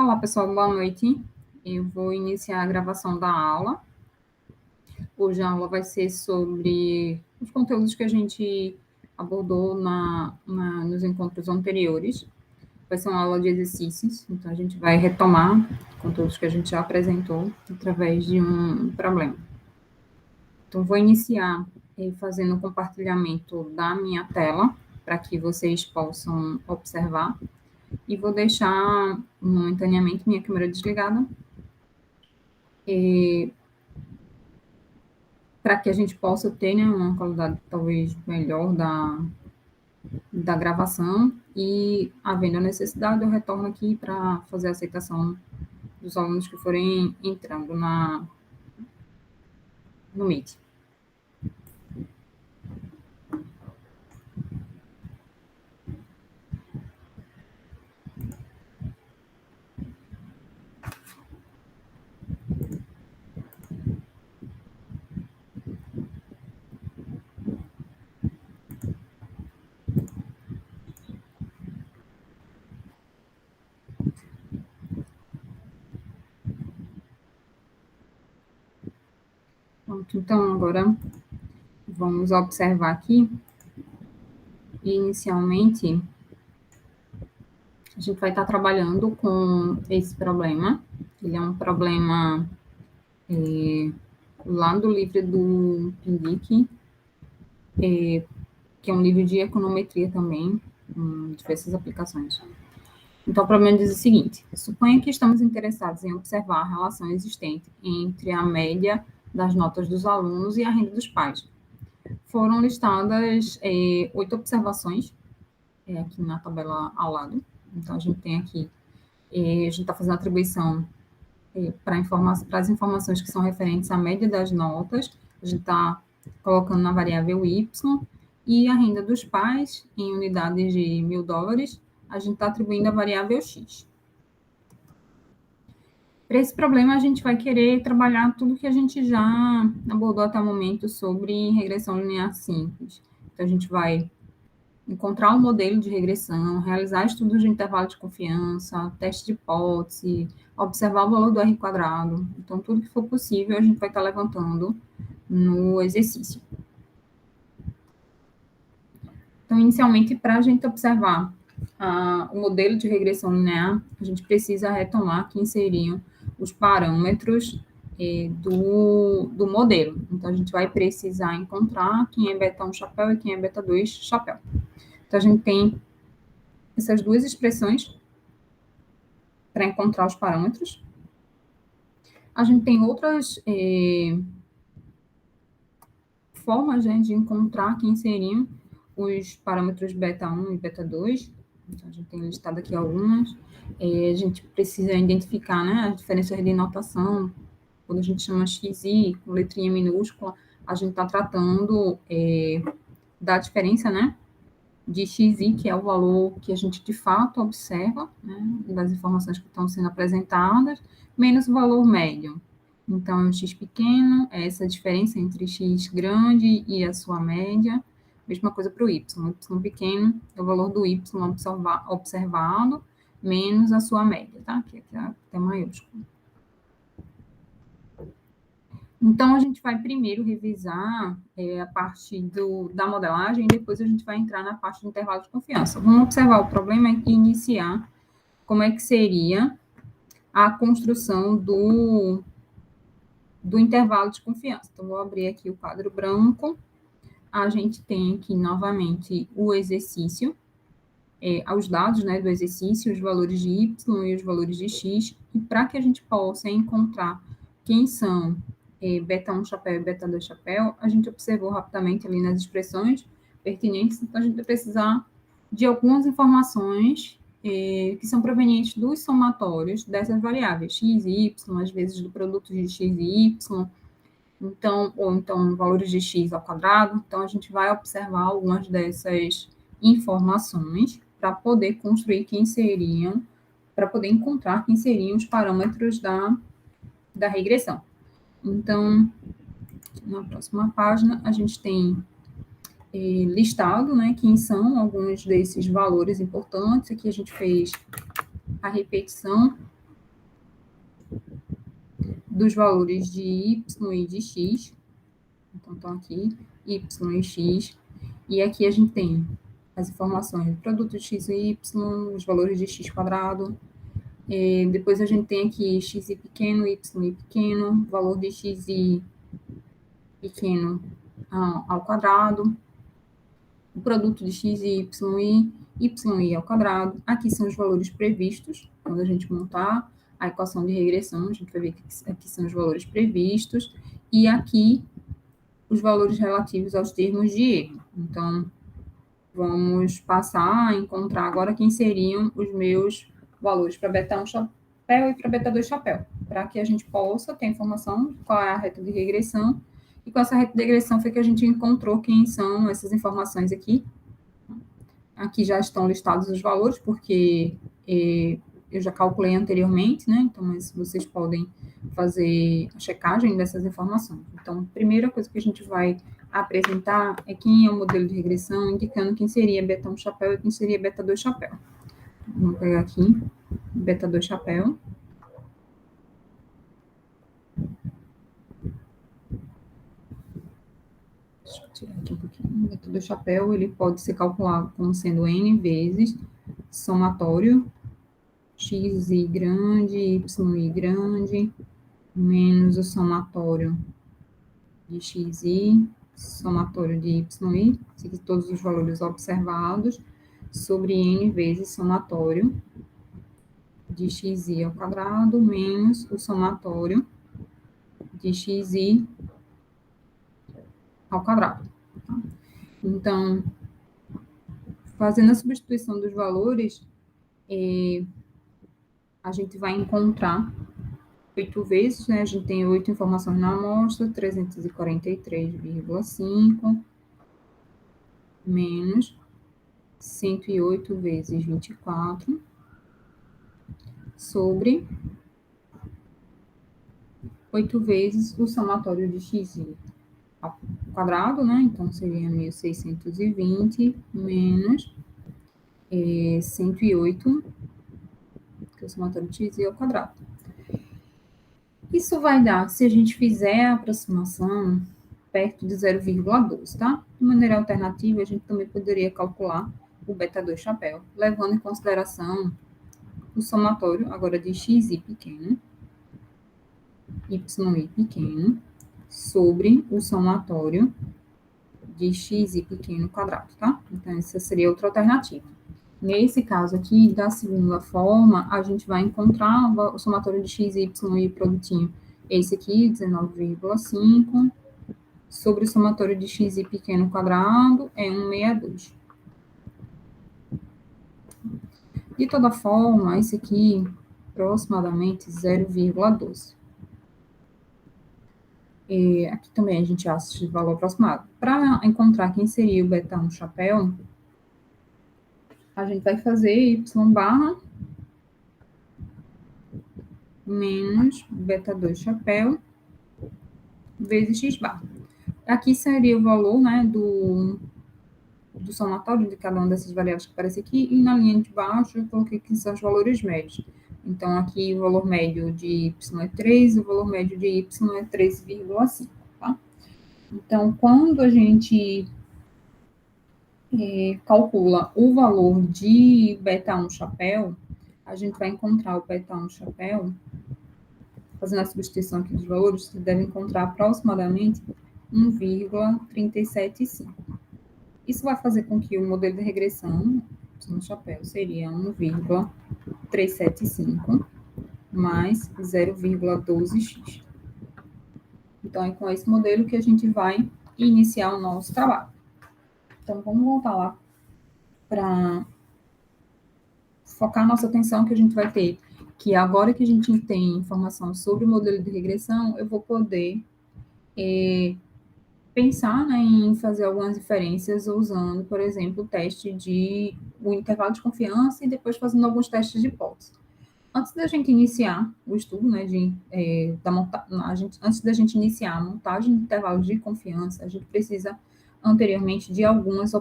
Olá, pessoal, boa noite. Eu vou iniciar a gravação da aula. Hoje a aula vai ser sobre os conteúdos que a gente abordou nos encontros anteriores. Vai ser uma aula de exercícios, então a gente vai retomar conteúdos que a gente já apresentou através de um problema. Então, vou iniciar fazendo o compartilhamento da minha tela, para que vocês possam observar. E vou deixar momentaneamente minha câmera desligada, para que a gente possa ter, né, uma qualidade talvez melhor da gravação, e, havendo a necessidade, eu retorno aqui para fazer a aceitação dos alunos que forem entrando no Meet. Pronto, então, agora vamos observar aqui. Inicialmente, a gente vai estar trabalhando com esse problema. Ele é um problema lá do livro do Pindic, que é um livro de econometria também, com diversas aplicações. Então, o problema diz o seguinte: suponha que estamos interessados em observar a relação existente entre a média das notas dos alunos e a renda dos pais. Foram listadas 8 observações, aqui na tabela ao lado. Então, a gente tem aqui, a gente está fazendo atribuição para as informações que são referentes à média das notas, a gente está colocando na variável y, e a renda dos pais, em unidades de $1.000, a gente está atribuindo a variável x. Para esse problema, a gente vai querer trabalhar tudo que a gente já abordou até o momento sobre regressão linear simples. Então, a gente vai encontrar um modelo de regressão, realizar estudos de intervalo de confiança, teste de hipótese, observar o valor do R quadrado. Então, tudo que for possível, a gente vai estar levantando no exercício. Então, inicialmente, para a gente observar o modelo de regressão linear, a gente precisa retomar quem seriam os parâmetros do modelo. Então, a gente vai precisar encontrar quem é beta 1 chapéu e quem é beta 2 chapéu. Então, a gente tem essas duas expressões para encontrar os parâmetros. A gente tem outras formas, né, de encontrar quem seriam os parâmetros beta 1 e beta 2. Então, a gente tem listado aqui algumas. A gente precisa identificar, né, as diferenças de notação. Quando a gente chama xi com letrinha minúscula, a gente está tratando da diferença, né, de xi, que é o valor que a gente de fato observa, né, das informações que estão sendo apresentadas, menos o valor médio. Então, o x pequeno é essa diferença entre x grande e a sua média. Mesma coisa para o y. O y pequeno é o valor do y observado menos a sua média, tá? Que é até maiúsculo. Então, a gente vai primeiro revisar a parte da modelagem, e depois a gente vai entrar na parte do intervalo de confiança. Vamos observar o problema e iniciar como é que seria a construção do intervalo de confiança. Então, vou abrir aqui o quadro branco. A gente tem aqui, novamente, o exercício, os dados, né, do exercício, os valores de y e os valores de x, e para que a gente possa encontrar quem são beta 1 chapéu e beta 2 chapéu, a gente observou rapidamente ali nas expressões pertinentes, então a gente vai precisar de algumas informações que são provenientes dos somatórios dessas variáveis, x e y, às vezes do produto de x e y, ou então valores de x ao quadrado. Então, a gente vai observar algumas dessas informações para poder construir para poder encontrar quem seriam os parâmetros da regressão. Então, na próxima página, a gente tem listado, né, quem são alguns desses valores importantes. Aqui a gente fez a repetição dos valores de y e de x. Então, estão aqui y e x. E aqui a gente tem as informações do produto de x e y, os valores de x quadrado. Depois a gente tem aqui xi pequeno, y pequeno, valor de xi pequeno ao quadrado, o produto de x e y ao quadrado. Aqui são os valores previstos, quando a gente montar a equação de regressão, a gente vai ver que aqui são os valores previstos, e aqui os valores relativos aos termos de erro. Então, vamos passar a encontrar agora quem seriam os meus valores para beta 1 chapéu e para beta 2 chapéu, para que a gente possa ter informação de qual é a reta de regressão, e com essa reta de regressão foi que a gente encontrou quem são essas informações aqui. Aqui já estão listados os valores, porque eu já calculei anteriormente, né? Então, mas vocês podem fazer a checagem dessas informações. Então, a primeira coisa que a gente vai apresentar é quem é o modelo de regressão, indicando quem seria beta 1 chapéu e quem seria beta 2 chapéu. Vamos pegar aqui, beta 2 chapéu. Deixa eu tirar aqui um pouquinho. Beta 2 chapéu, ele pode ser calculado como sendo n vezes somatório xi grande, y grande, menos o somatório de xi, somatório de yi, seguir todos os valores observados, sobre n vezes somatório de xi ao quadrado, menos o somatório de xi ao quadrado. Tá? Então, fazendo a substituição dos valores, a gente vai encontrar 8 vezes, né? A gente tem 8 informações na amostra, 343,5 menos 108 vezes 24 sobre 8 vezes o somatório de x ao quadrado, né? Então, seria 1.620 menos 108, que é o somatório de x ao quadrado. Isso vai dar, se a gente fizer a aproximação, perto de 0,12, tá? De maneira alternativa, a gente também poderia calcular o beta 2 chapéu, levando em consideração o somatório agora de xi pequeno, y pequeno, sobre o somatório de xi pequeno quadrado, tá? Então, essa seria outra alternativa. Nesse caso aqui, da segunda forma, a gente vai encontrar o somatório de x, y e o produtinho. Esse aqui, 19,5, sobre o somatório de x pequeno quadrado, é 162. De toda forma, esse aqui, aproximadamente 0,12. Aqui também a gente acha o valor aproximado. Para encontrar quem seria o beta 1 chapéu, a gente vai fazer y barra menos beta 2 chapéu vezes x barra. Aqui seria o valor, né, do somatório de cada uma dessas variáveis que aparece aqui, e na linha de baixo eu coloquei que são os valores médios. Então, aqui o valor médio de y é 3, o valor médio de y é 3,5, tá? Então, quando a gente calcula o valor de beta 1 chapéu, a gente vai encontrar o beta 1 chapéu, fazendo a substituição aqui dos valores, você deve encontrar aproximadamente 1,375. Isso vai fazer com que o modelo de regressão no chapéu seria 1,375 mais 0,12x. Então, é com esse modelo que a gente vai iniciar o nosso trabalho. Então, vamos voltar lá para focar nossa atenção, que a gente vai ter que agora que a gente tem informação sobre o modelo de regressão, eu vou poder pensar, né, em fazer algumas inferências usando, por exemplo, o intervalo de confiança e depois fazendo alguns testes de hipótese. Antes da gente iniciar o estudo, né, antes da gente iniciar a montagem de intervalos de confiança, a gente precisa anteriormente de algumas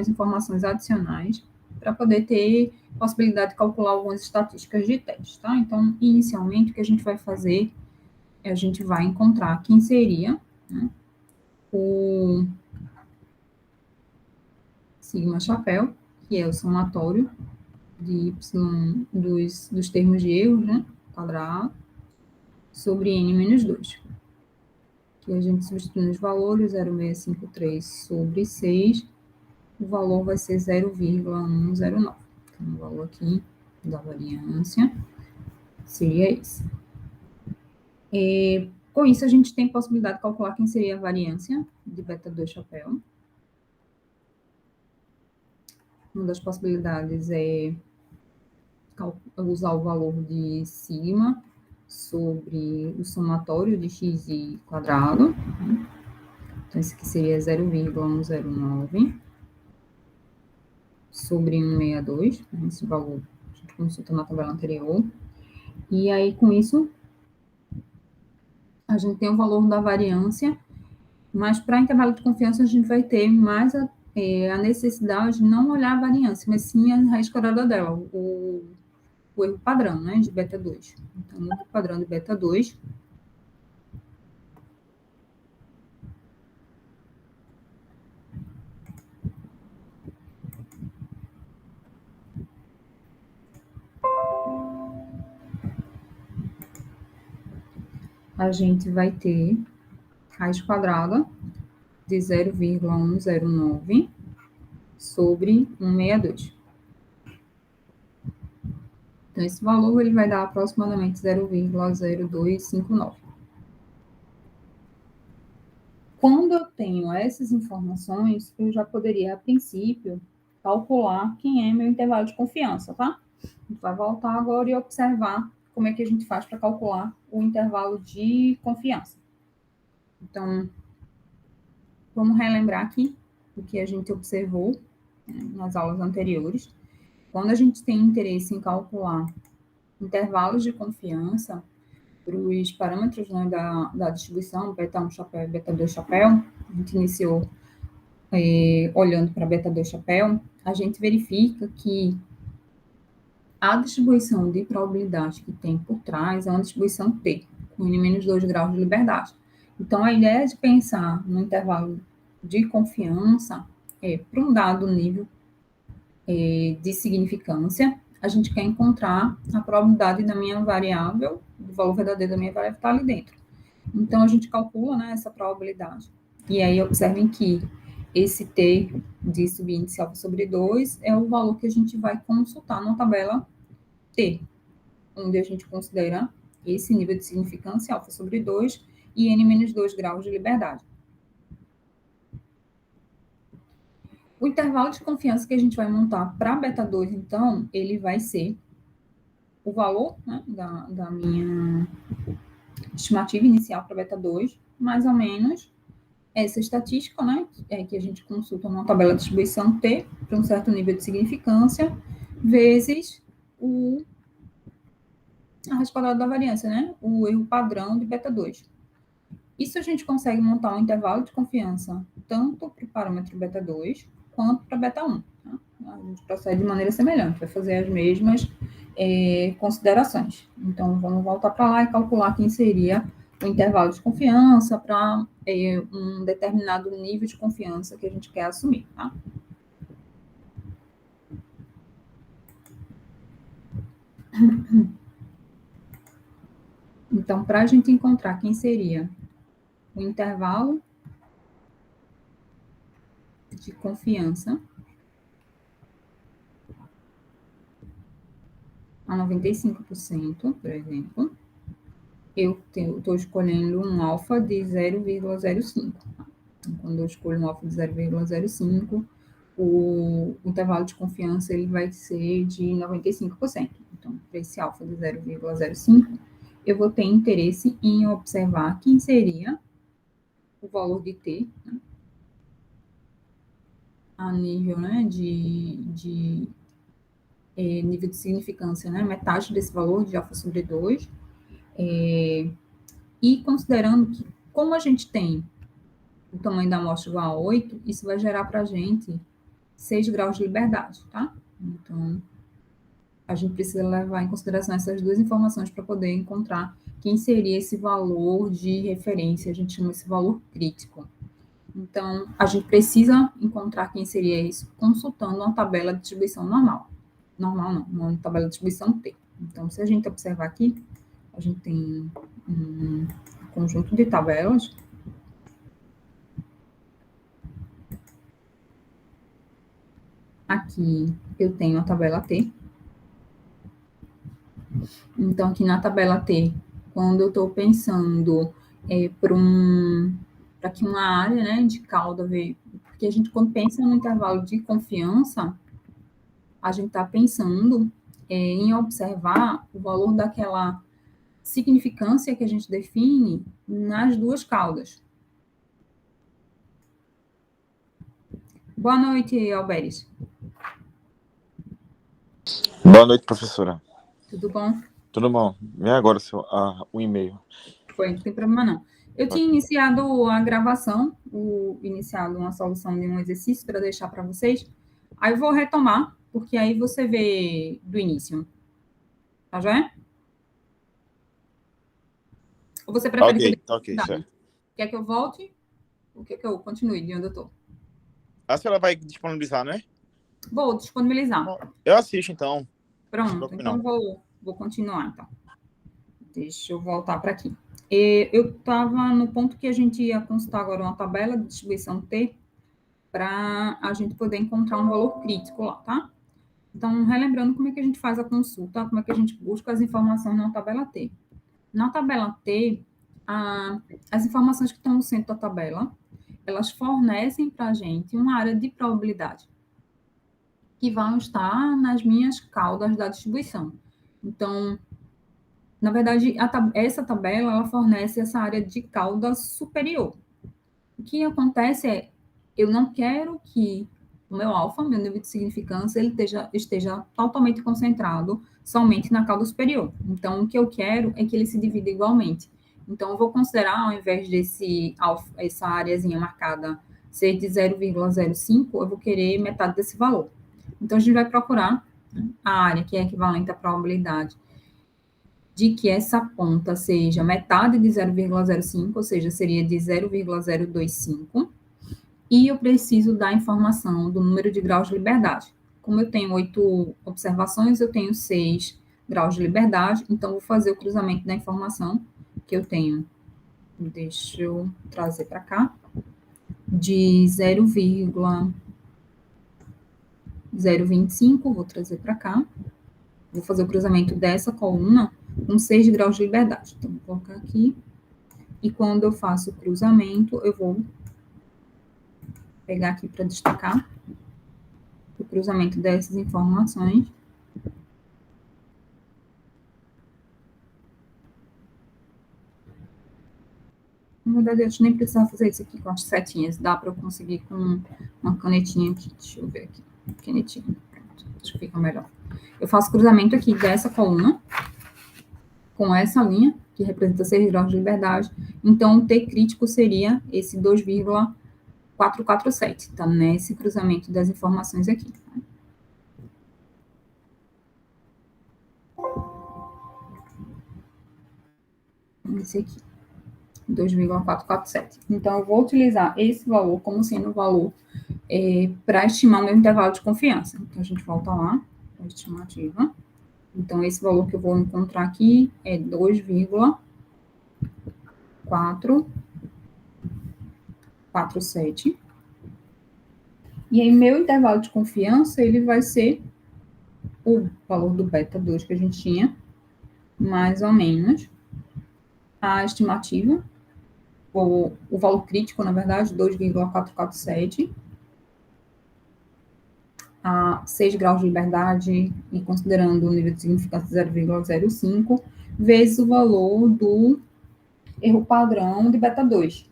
informações adicionais para poder ter possibilidade de calcular algumas estatísticas de teste, tá? Então, inicialmente, o que a gente vai fazer a gente vai encontrar quem seria, né, o sigma chapéu, que é o somatório de y dos termos de erro, né, quadrado, sobre n menos 2. Que a gente substitui os valores, 0,653 sobre 6, o valor vai ser 0,109. Então, o valor aqui da variância seria esse. Com isso, a gente tem possibilidade de calcular quem seria a variância de beta 2 chapéu. Uma das possibilidades é usar o valor de sigma sobre o somatório de xi quadrado. Então, esse aqui seria 0,109 sobre 162, né, esse valor a gente consulta na tabela anterior. E aí, com isso, a gente tem o valor da variância, mas para intervalo de confiança a gente vai ter mais a necessidade de não olhar a variância, mas sim a raiz quadrada dela, o erro padrão, né, de beta 2. Então, o erro padrão de beta 2 a gente vai ter raiz quadrada de 0,109 sobre 162. Então, esse valor ele vai dar aproximadamente 0,0259. Quando eu tenho essas informações, eu já poderia, a princípio, calcular quem é meu intervalo de confiança, tá? A gente vai voltar agora e observar como é que a gente faz para calcular o intervalo de confiança. Então, vamos relembrar aqui o que a gente observou, né, nas aulas anteriores. Quando a gente tem interesse em calcular intervalos de confiança para os parâmetros, né, da distribuição, beta 1 chapéu e beta 2 chapéu, a gente iniciou olhando para beta 2 chapéu, a gente verifica que a distribuição de probabilidade que tem por trás é uma distribuição T, com N-2 graus de liberdade. Então, a ideia de pensar no intervalo de confiança é, para um dado nível de significância, a gente quer encontrar a probabilidade da minha variável, do valor verdadeiro da minha variável está ali dentro. Então, a gente calcula, né, essa probabilidade. E aí, observem que esse T de subíndice alfa sobre 2 é o valor que a gente vai consultar na tabela T, onde a gente considera esse nível de significância, alfa sobre 2, e n menos 2 graus de liberdade. O intervalo de confiança que a gente vai montar para beta 2, então, ele vai ser o valor, né, da minha estimativa inicial para beta 2, mais ou menos essa estatística, né, que a gente consulta numa tabela de distribuição T, para um certo nível de significância, vezes a raiz quadrada da variância, né, o erro padrão de beta 2. Isso a gente consegue montar um intervalo de confiança tanto para o parâmetro beta 2 quanto para beta 1. Tá? A gente procede de maneira semelhante, vai fazer as mesmas considerações. Então, vamos voltar para lá e calcular quem seria o intervalo de confiança para um determinado nível de confiança que a gente quer assumir. Tá? Então, para a gente encontrar quem seria o intervalo de confiança a 95%, por exemplo, eu estou escolhendo um alfa de 0,05. Então, quando eu escolho um alfa de 0,05, o intervalo de confiança ele vai ser de 95%. Então, para esse alfa de 0,05, eu vou ter interesse em observar quem seria o valor de T, né, a nível, né, de nível de significância, né, metade desse valor de alfa sobre 2, e considerando que, como a gente tem o tamanho da amostra igual a 8, isso vai gerar para a gente 6 graus de liberdade, tá? Então, A gente precisa levar em consideração essas duas informações para poder encontrar quem seria esse valor de referência, a gente chama esse valor crítico. Então, a gente precisa encontrar quem seria isso consultando uma tabela de distribuição normal. Normal não, uma tabela de distribuição T. Então, se a gente observar aqui, a gente tem um conjunto de tabelas. Aqui eu tenho a tabela T. Então, aqui na tabela T, quando eu estou pensando para que uma área, né, de cauda veio, porque a gente, quando pensa no intervalo de confiança, a gente está pensando em observar o valor daquela significância que a gente define nas duas caudas. Boa noite, Alberes. Boa noite, professora. Tudo bom? Tudo bom. Vem agora o e-mail. Foi, não tem problema não. Eu tinha iniciado a gravação, iniciado uma solução de um exercício para deixar para vocês. Aí eu vou retomar, porque aí você vê do início. Tá joia? Ou você prefere que eu Tá ok, certo. Quer que eu volte? Ou quer que eu continue de onde eu estou? A senhora vai disponibilizar, né? Vou disponibilizar. Bom, eu assisto, então. Pronto, então vou continuar, então. Deixa eu voltar para aqui. Eu estava no ponto que a gente ia consultar agora uma tabela de distribuição T para a gente poder encontrar um valor crítico lá, tá? Então, relembrando como é que a gente faz a consulta, como é que a gente busca as informações na tabela T. Na tabela T, as informações que estão no centro da tabela, elas fornecem para a gente uma área de probabilidade que vão estar nas minhas caudas da distribuição. Então, na verdade, essa tabela, ela fornece essa área de cauda superior. O que acontece é, eu não quero que o meu alfa, meu nível de significância, ele esteja totalmente concentrado somente na cauda superior. Então, o que eu quero é que ele se divida igualmente. Então, eu vou considerar, ao invés desse alfa, essa áreazinha marcada ser de 0,05, eu vou querer metade desse valor. Então, a gente vai procurar a área que é equivalente à probabilidade de que essa ponta seja metade de 0,05, ou seja, seria de 0,025, e eu preciso da informação do número de graus de liberdade. Como eu tenho 8 observações, eu tenho 6 graus de liberdade, então vou fazer o cruzamento da informação que eu tenho. Deixa eu trazer para cá. De 0,025, vou trazer para cá. Vou fazer o cruzamento dessa coluna com 6 graus de liberdade. Então, vou colocar aqui. E quando eu faço o cruzamento, eu vou pegar aqui para destacar o cruzamento dessas informações. Na verdade, eu nem precisava fazer isso aqui com as setinhas. Dá para eu conseguir com uma canetinha aqui. Deixa eu ver aqui. Canetinha. Pronto. Acho que fica melhor. Eu faço cruzamento aqui dessa coluna com essa linha, que representa 6 graus de liberdade. Então, o T crítico seria esse 2,447. Tá nesse cruzamento das informações aqui. Esse aqui. 2,447. Então, eu vou utilizar esse valor como sendo o valor para estimar o meu intervalo de confiança. Então, a gente volta lá, para a estimativa. Então, esse valor que eu vou encontrar aqui é 2,447. E aí, meu intervalo de confiança, ele vai ser o valor do beta 2 que a gente tinha, mais ou menos a estimativa, o valor crítico, na verdade, 2,447, a 6 graus de liberdade, e considerando o nível de significância 0,05, vezes o valor do erro padrão de beta 2,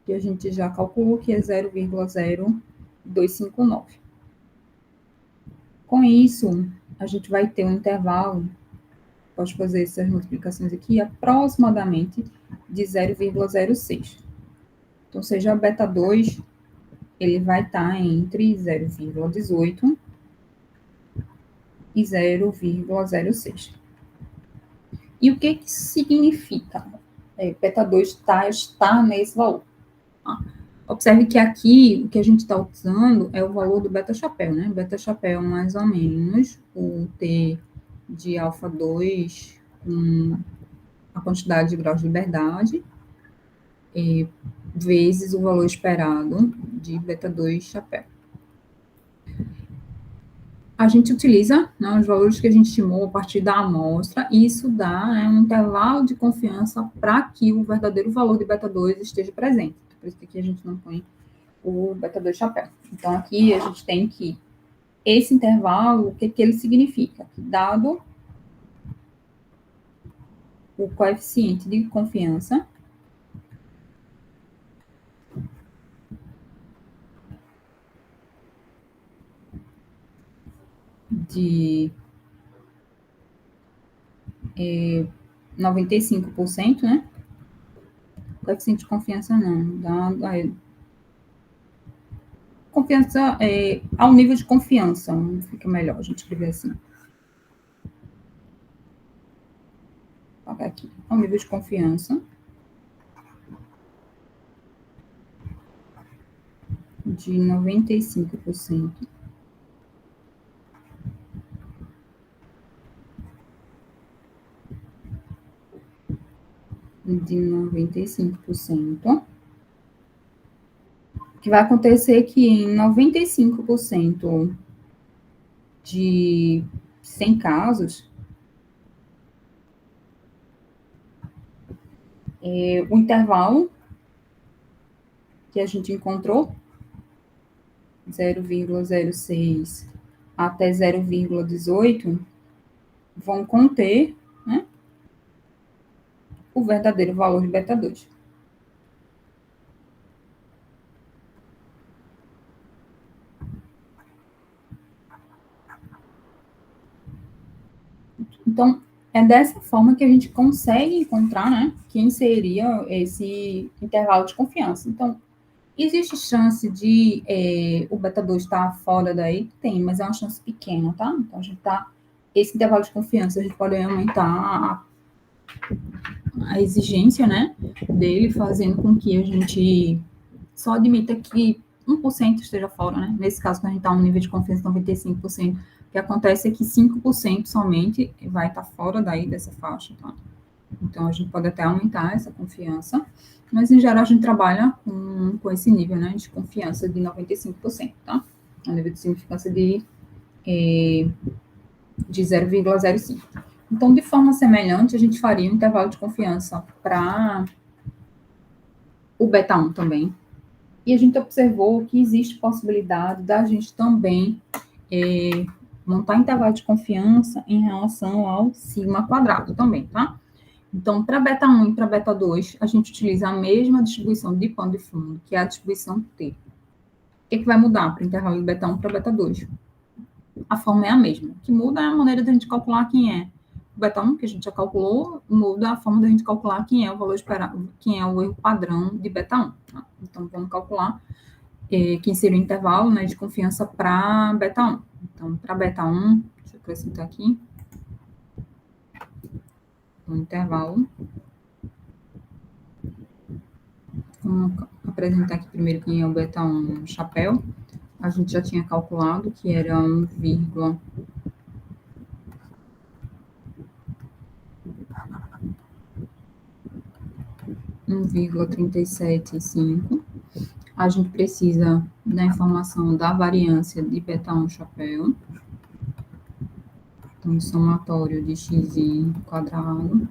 que a gente já calculou que é 0,0259. Com isso, a gente vai ter um intervalo, pode fazer essas multiplicações aqui, aproximadamente de 0,06. Então, seja a beta 2, ele vai estar entre 0,18 e 0,06. E o que significa? Beta 2 está nesse valor. Tá? Observe que aqui, o que a gente está usando é o valor do beta-chapéu, né? Beta-chapéu mais ou menos o T de alfa 2 com a quantidade de graus de liberdade, vezes o valor esperado de beta 2 chapéu. A gente utiliza, né, os valores que a gente estimou a partir da amostra, e isso dá, né, um intervalo de confiança para que o verdadeiro valor de beta 2 esteja presente. Por isso que aqui a gente não põe o beta 2 chapéu. Então, aqui a gente tem que, esse intervalo, o que ele significa? Dado o coeficiente de confiança, de 95%, né? Coeficiente de confiança não, confiança ao nível de confiança, fica melhor a gente escrever assim. Vou apagar aqui, ao nível de confiança de 95%. De 95%. O que vai acontecer é que em 95% de 100 casos, o intervalo que a gente encontrou, 0,06 até 0,18, vão conter, né, o verdadeiro valor de beta 2. Então, é dessa forma que a gente consegue encontrar, né, quem seria esse intervalo de confiança. Então, existe chance de o beta 2 estar fora daí? Tem, mas é uma chance pequena, tá? Então, a gente tá, esse intervalo de confiança, a gente pode aumentar a exigência, né, dele, fazendo com que a gente só admita que 1% esteja fora, né? Nesse caso, quando a gente está no nível de confiança de 95%, o que acontece é que 5% somente vai estar fora daí dessa faixa, tá? Então, a gente pode até aumentar essa confiança, mas, em geral, a gente trabalha com esse nível, né, de confiança de 95%, tá? O nível de significância de 0,05. Então, de forma semelhante, a gente faria um intervalo de confiança para o beta 1 também. E a gente observou que existe possibilidade da gente também montar intervalo de confiança em relação ao sigma quadrado também, tá? Então, para beta 1 e para beta 2, a gente utiliza a mesma distribuição de pano de fundo, que é a distribuição T. O que vai mudar para o intervalo de beta 1 para beta 2? A forma é a mesma. O que muda é a maneira de a gente calcular quem é o beta 1, que a gente já calculou, muda a forma de a gente calcular quem é o valor esperado, quem é o erro padrão de beta 1. Tá? Então, vamos calcular quem seria o intervalo, né, de confiança para beta 1. Então, para beta 1, deixa eu acrescentar aqui, o intervalo. Vamos apresentar aqui primeiro quem é o beta 1 chapéu. A gente já tinha calculado que era 1,375. A gente precisa da informação da variância de beta 1 chapéu. Então, somatório de xi quadrado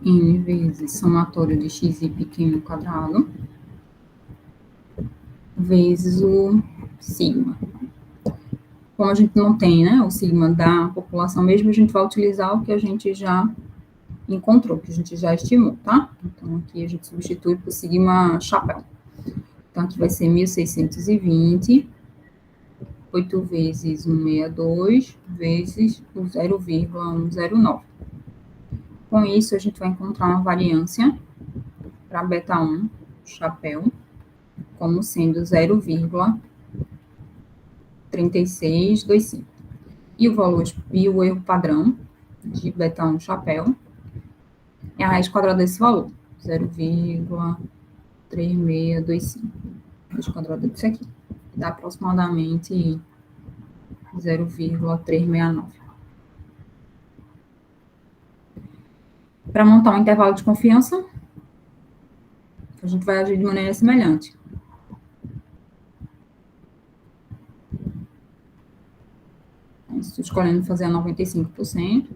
n vezes somatório de xi pequeno quadrado vezes o sigma. Como a gente não tem, né, o sigma da população mesmo, a gente vai utilizar o que a gente já encontrou, que a gente já estimou, tá? Então, aqui a gente substitui por sigma chapéu. Então, aqui vai ser 1.620, 8 vezes 162, vezes o 0,109. Com isso, a gente vai encontrar uma variância para beta 1 chapéu, como sendo 0,109. 36,25. E o erro padrão de beta 1 chapéu é a raiz quadrada desse valor, 0,3625. Raiz quadrada disso aqui. Dá aproximadamente 0,369. Para montar um intervalo de confiança, a gente vai agir de maneira semelhante. Estou escolhendo fazer a 95%.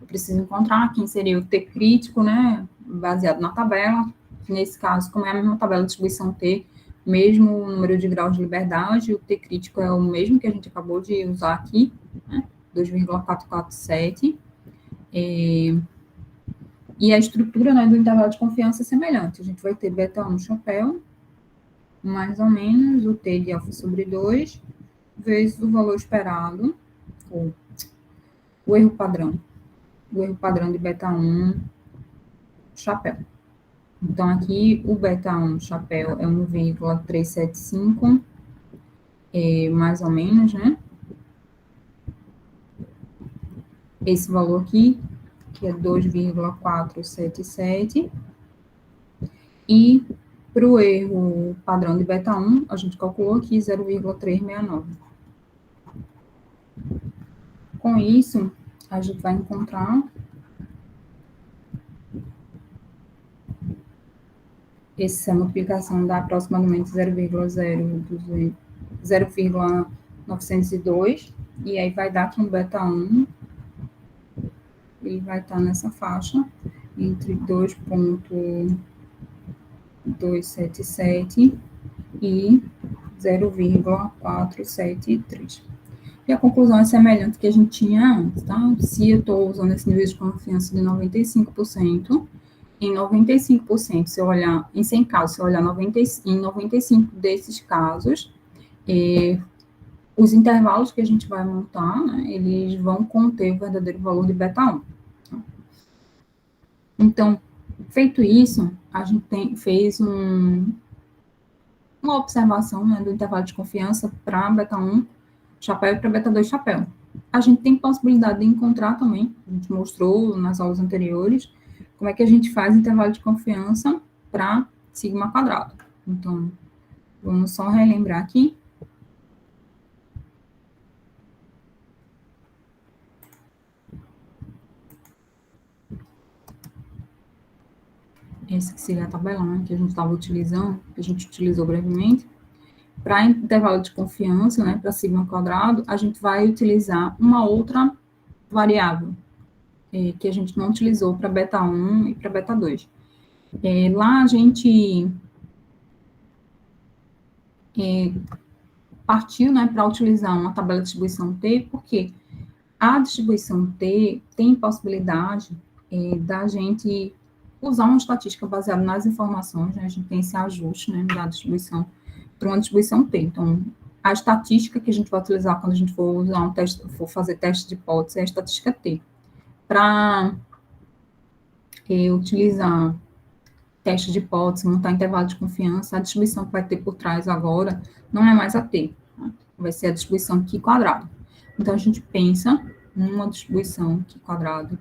Eu preciso encontrar quem seria o T crítico, né, baseado na tabela. Nesse caso, como é a mesma tabela de distribuição T, mesmo número de graus de liberdade, o T crítico é o mesmo que a gente acabou de usar aqui, né, 2,447. E a estrutura, né, do intervalo de confiança é semelhante. A gente vai ter beta 1 chapéu, mais ou menos o T de alfa sobre 2, vezes o valor esperado, ou o erro padrão. O erro padrão de beta 1 chapéu. Então, aqui, o beta 1 chapéu é 1,375, mais ou menos, né? Esse valor aqui, que é 2,477. E para o erro padrão de beta 1, a gente calculou aqui 0,369. Com isso, a gente vai encontrar essa multiplicação dá aproximadamente 0,902, e aí vai dar que um beta 1, ele vai estar nessa faixa, entre 2,277 e 0,473. E a conclusão é semelhante que a gente tinha antes, tá? Se eu estou usando esse nível de confiança de 95%, em 95%, se eu olhar, em 100 casos, se eu olhar em 95 desses casos, os intervalos que a gente vai montar, né, eles vão conter o verdadeiro valor de beta 1. Tá? Então, feito isso, a gente fez uma observação, né, do intervalo de confiança para beta 1 chapéu e para beta 2 chapéu. A gente tem possibilidade de encontrar também, a gente mostrou nas aulas anteriores, como é que a gente faz intervalo de confiança para sigma quadrado. Então, vamos só relembrar aqui. Essa que seria a tabela, né, que a gente estava utilizando, que a gente utilizou brevemente. Para intervalo de confiança, né, para sigma quadrado, a gente vai utilizar uma outra variável, que a gente não utilizou para beta 1 e para beta 2. Lá a gente partiu, né, para utilizar uma tabela de distribuição T, porque a distribuição T tem possibilidade da gente usar uma estatística baseada nas informações, né, a gente tem esse ajuste, né, da distribuição para uma distribuição T. Então, a estatística que a gente vai utilizar quando a gente for usar um teste, for fazer teste de hipótese é a estatística T. Para utilizar teste de hipótese, montar intervalo de confiança, a distribuição que vai ter por trás agora não é mais a T, tá? Vai ser a distribuição Q quadrado. Então, a gente pensa numa distribuição Q quadrado.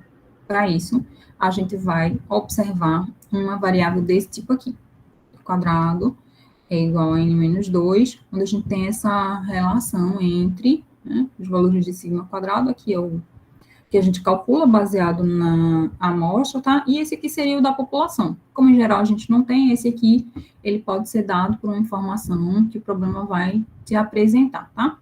Para isso, a gente vai observar uma variável desse tipo aqui. Q quadrado é igual a n menos 2, onde a gente tem essa relação entre, né, os valores de sigma quadrado, aqui é o que a gente calcula baseado na amostra, tá? E esse aqui seria o da população. Como, em geral, a gente não tem, esse aqui, ele pode ser dado por uma informação que o problema vai te apresentar, tá?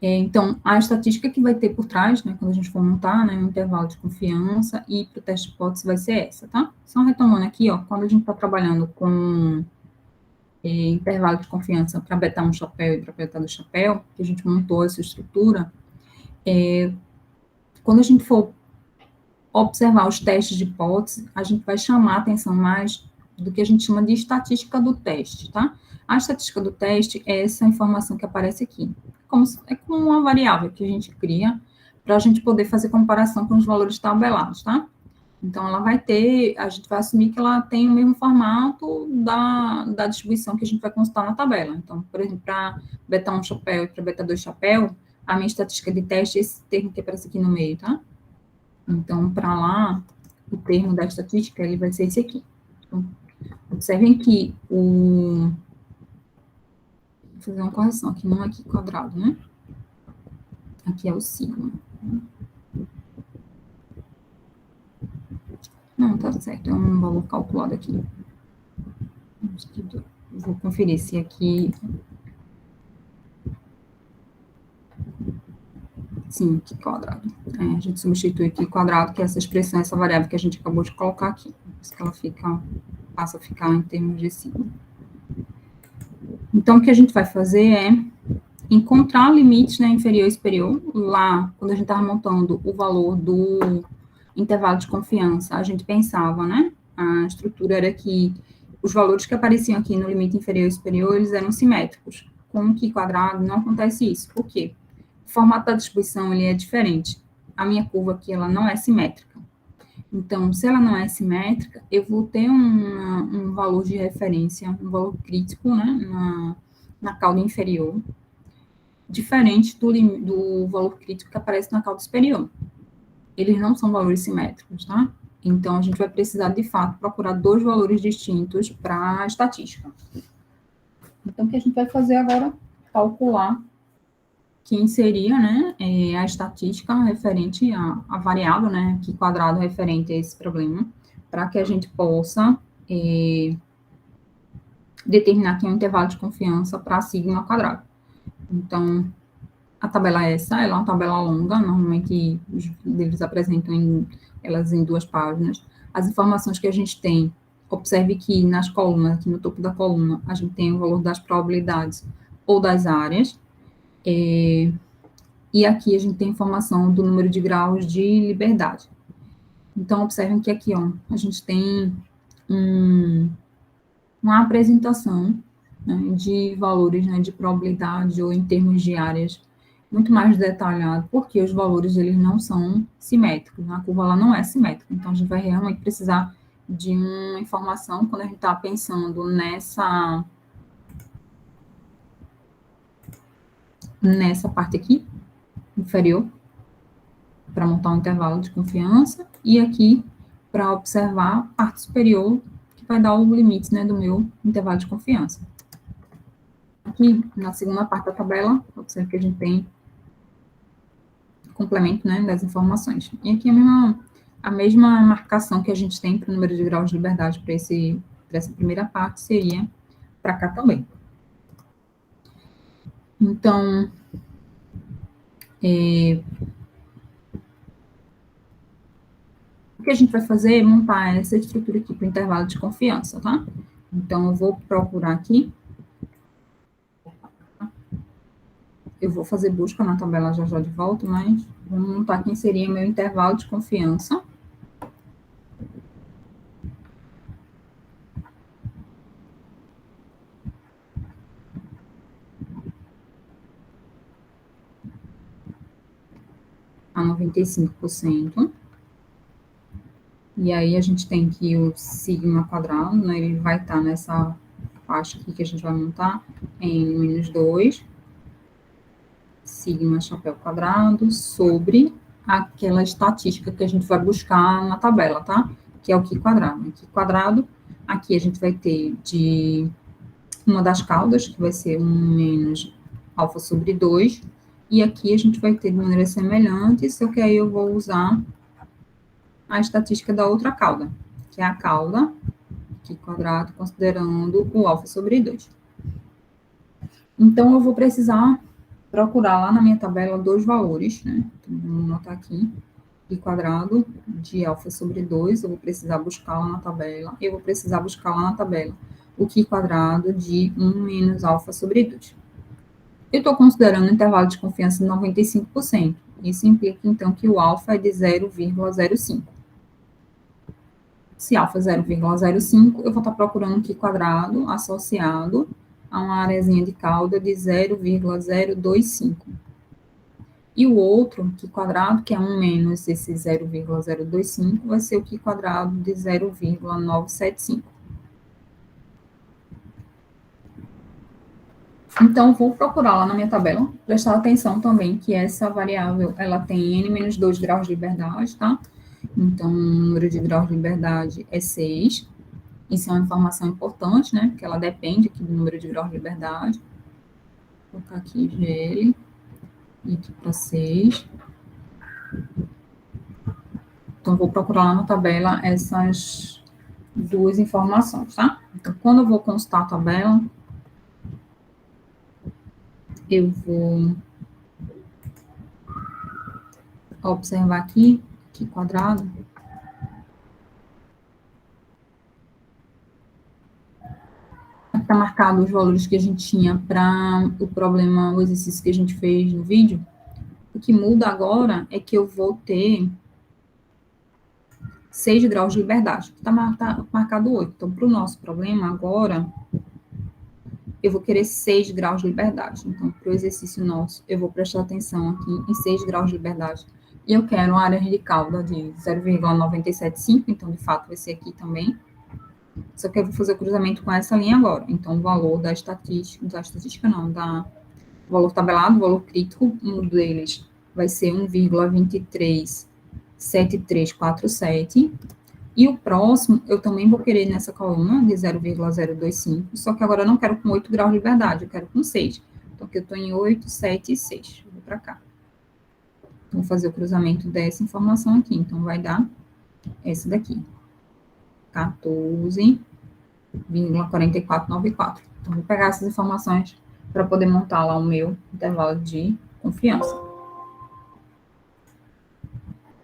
Então, a estatística que vai ter por trás, né, quando a gente for montar, né, um intervalo de confiança e para o teste de hipótese vai ser essa, tá? Só retomando aqui, ó, quando a gente está trabalhando com intervalo de confiança para beta 1 chapéu e para beta 2 chapéu, que a gente montou essa estrutura, quando a gente for observar os testes de hipótese, a gente vai chamar a atenção mais do que a gente chama de estatística do teste, tá? A estatística do teste é essa informação que aparece aqui. É como uma variável que a gente cria para a gente poder fazer comparação com os valores tabelados, tá? Então, ela vai ter, a gente vai assumir que ela tem o mesmo formato da distribuição que a gente vai consultar na tabela. Então, por exemplo, para beta 1 chapéu e para beta 2 chapéu, a minha estatística de teste é esse termo que aparece aqui no meio, tá? Então, para lá, o termo da estatística, ele vai ser esse aqui. Então, observem que vou fazer uma correção aqui, não é aqui quadrado, né? Aqui é o sigma. Não, tá certo, é um valor calculado aqui. Vou conferir se aqui... Sim, aqui quadrado. A gente substitui aqui quadrado, que é essa expressão, essa variável que a gente acabou de colocar aqui. Por isso que ela passa a ficar em termos de sigma. Então, o que a gente vai fazer é encontrar limites, né, inferior e superior. Lá, quando a gente estava montando o valor do intervalo de confiança, a gente pensava, né, a estrutura era que os valores que apareciam aqui no limite inferior e superior, eles eram simétricos. Com o Qi quadrado, não acontece isso. Por quê? O formato da distribuição, ele é diferente. A minha curva aqui, ela não é simétrica. Então, se ela não é simétrica, eu vou ter um valor de referência, um valor crítico, né, na cauda inferior, diferente do valor crítico que aparece na cauda superior. Eles não são valores simétricos, tá? Então, a gente vai precisar, de fato, procurar dois valores distintos para a estatística. Então, o que a gente vai fazer agora? Calcular quem seria, né, a estatística referente à variável, né, Qi quadrado referente a esse problema, para que a gente possa determinar aqui um intervalo de confiança para sigma quadrado. Então, a tabela é essa, ela é uma tabela longa, normalmente os livros apresentam elas em 2 páginas. As informações que a gente tem, observe que nas colunas, aqui no topo da coluna, a gente tem o valor das probabilidades ou das áreas, e aqui a gente tem informação do número de graus de liberdade. Então, observem que aqui, ó, a gente tem uma apresentação, né, de valores, né, de probabilidade ou em termos de áreas muito mais detalhado, porque os valores eles não são simétricos, né? A curva ela não é simétrica, então a gente vai realmente precisar de uma informação quando a gente está pensando nessa parte aqui, inferior, para montar um intervalo de confiança, e aqui para observar a parte superior, que vai dar o limite, né, do meu intervalo de confiança. Aqui, na segunda parte da tabela, observe que a gente tem complemento, né, das informações. E aqui a mesma marcação que a gente tem para o número de graus de liberdade para essa primeira parte seria para cá também. Então, o que a gente vai fazer é montar essa estrutura aqui para o intervalo de confiança, tá? Então, eu vou procurar aqui. Eu vou fazer busca na tabela já de volta, mas vamos montar quem seria meu intervalo de confiança. A 95%. E aí a gente tem que o sigma quadrado, né, ele vai estar nessa faixa aqui que a gente vai montar em -2, sigma chapéu quadrado, sobre aquela estatística que a gente vai buscar na tabela, tá? Que é o Qi quadrado. Qi quadrado, aqui a gente vai ter de uma das caudas, que vai ser 1 menos alfa sobre 2, e aqui a gente vai ter de maneira semelhante, só que aí eu vou usar a estatística da outra cauda, que é a cauda Qi quadrado, considerando o alfa sobre 2. Então, eu vou precisar procurar lá na minha tabela dois valores, né? Então, vamos anotar aqui, Qi quadrado de alfa sobre 2, eu vou precisar buscar lá na tabela, eu vou precisar buscar lá na tabela o Qi quadrado de 1 menos alfa sobre 2. Eu estou considerando um intervalo de confiança de 95%. Isso implica, então, que o alfa é de 0,05. Se alfa é 0,05, eu vou estar procurando um Qi quadrado associado a uma areazinha de cauda de 0,025. E o outro, Q quadrado, que é 1 menos esse 0,025, vai ser o Q quadrado de 0,975. Então, vou procurar lá na minha tabela, prestar atenção também que essa variável, ela tem n menos 2 graus de liberdade, tá? Então, o número de graus de liberdade é 6. Isso é uma informação importante, né? Porque ela depende aqui do número de graus de liberdade. Vou colocar aqui GL, e aqui para 6. Então, vou procurar lá na tabela essas duas informações, tá? Então, quando eu vou consultar a tabela, eu vou observar aqui, Q quadrado. Está marcado os valores que a gente tinha para o problema, o exercício que a gente fez no vídeo. O que muda agora é que eu vou ter 6 graus de liberdade. Está marcado 8. Então, para o nosso problema agora, eu vou querer 6 graus de liberdade. Então, para o exercício nosso, eu vou prestar atenção aqui em 6 graus de liberdade. E eu quero uma área de cauda de 0,975, então, de fato, vai ser aqui também. Só que eu vou fazer o cruzamento com essa linha agora. Então, o valor da estatística não, o valor tabelado, o valor crítico, um deles vai ser 1,237347. E o próximo, eu também vou querer nessa coluna de 0,025, só que agora eu não quero com 8 graus de liberdade, eu quero com 6. Então, aqui eu estou em 8, 7 e 6. Vou para cá. Então, vou fazer o cruzamento dessa informação aqui. Então, vai dar essa daqui. 14,4494. Então, vou pegar essas informações para poder montar lá o meu intervalo de confiança.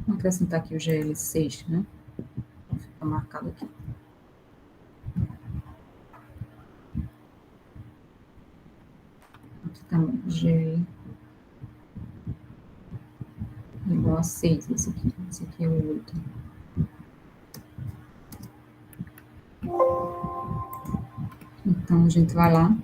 Vou acrescentar aqui o GL6, né? Fica marcado aqui. Aqui também, G igual a 6, esse aqui é o 8. Então, a gente vai lá,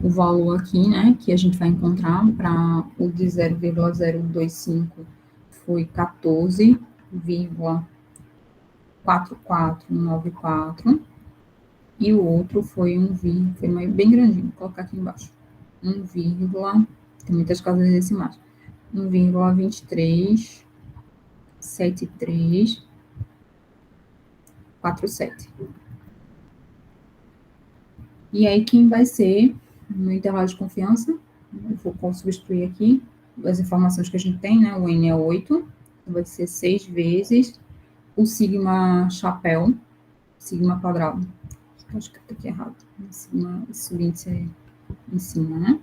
o valor aqui, né, que a gente vai encontrar para o de 0,025 foi 14,4494, e o outro foi foi bem grandinho, vou colocar aqui embaixo, tem muitas casas decimais, 1,237347. E aí, quem vai ser no intervalo de confiança? Eu vou substituir aqui as informações que a gente tem, né? O N é 8, vai ser 6 vezes o sigma chapéu, sigma quadrado. Acho que está aqui errado. Sigma, esse índice é em cima, né?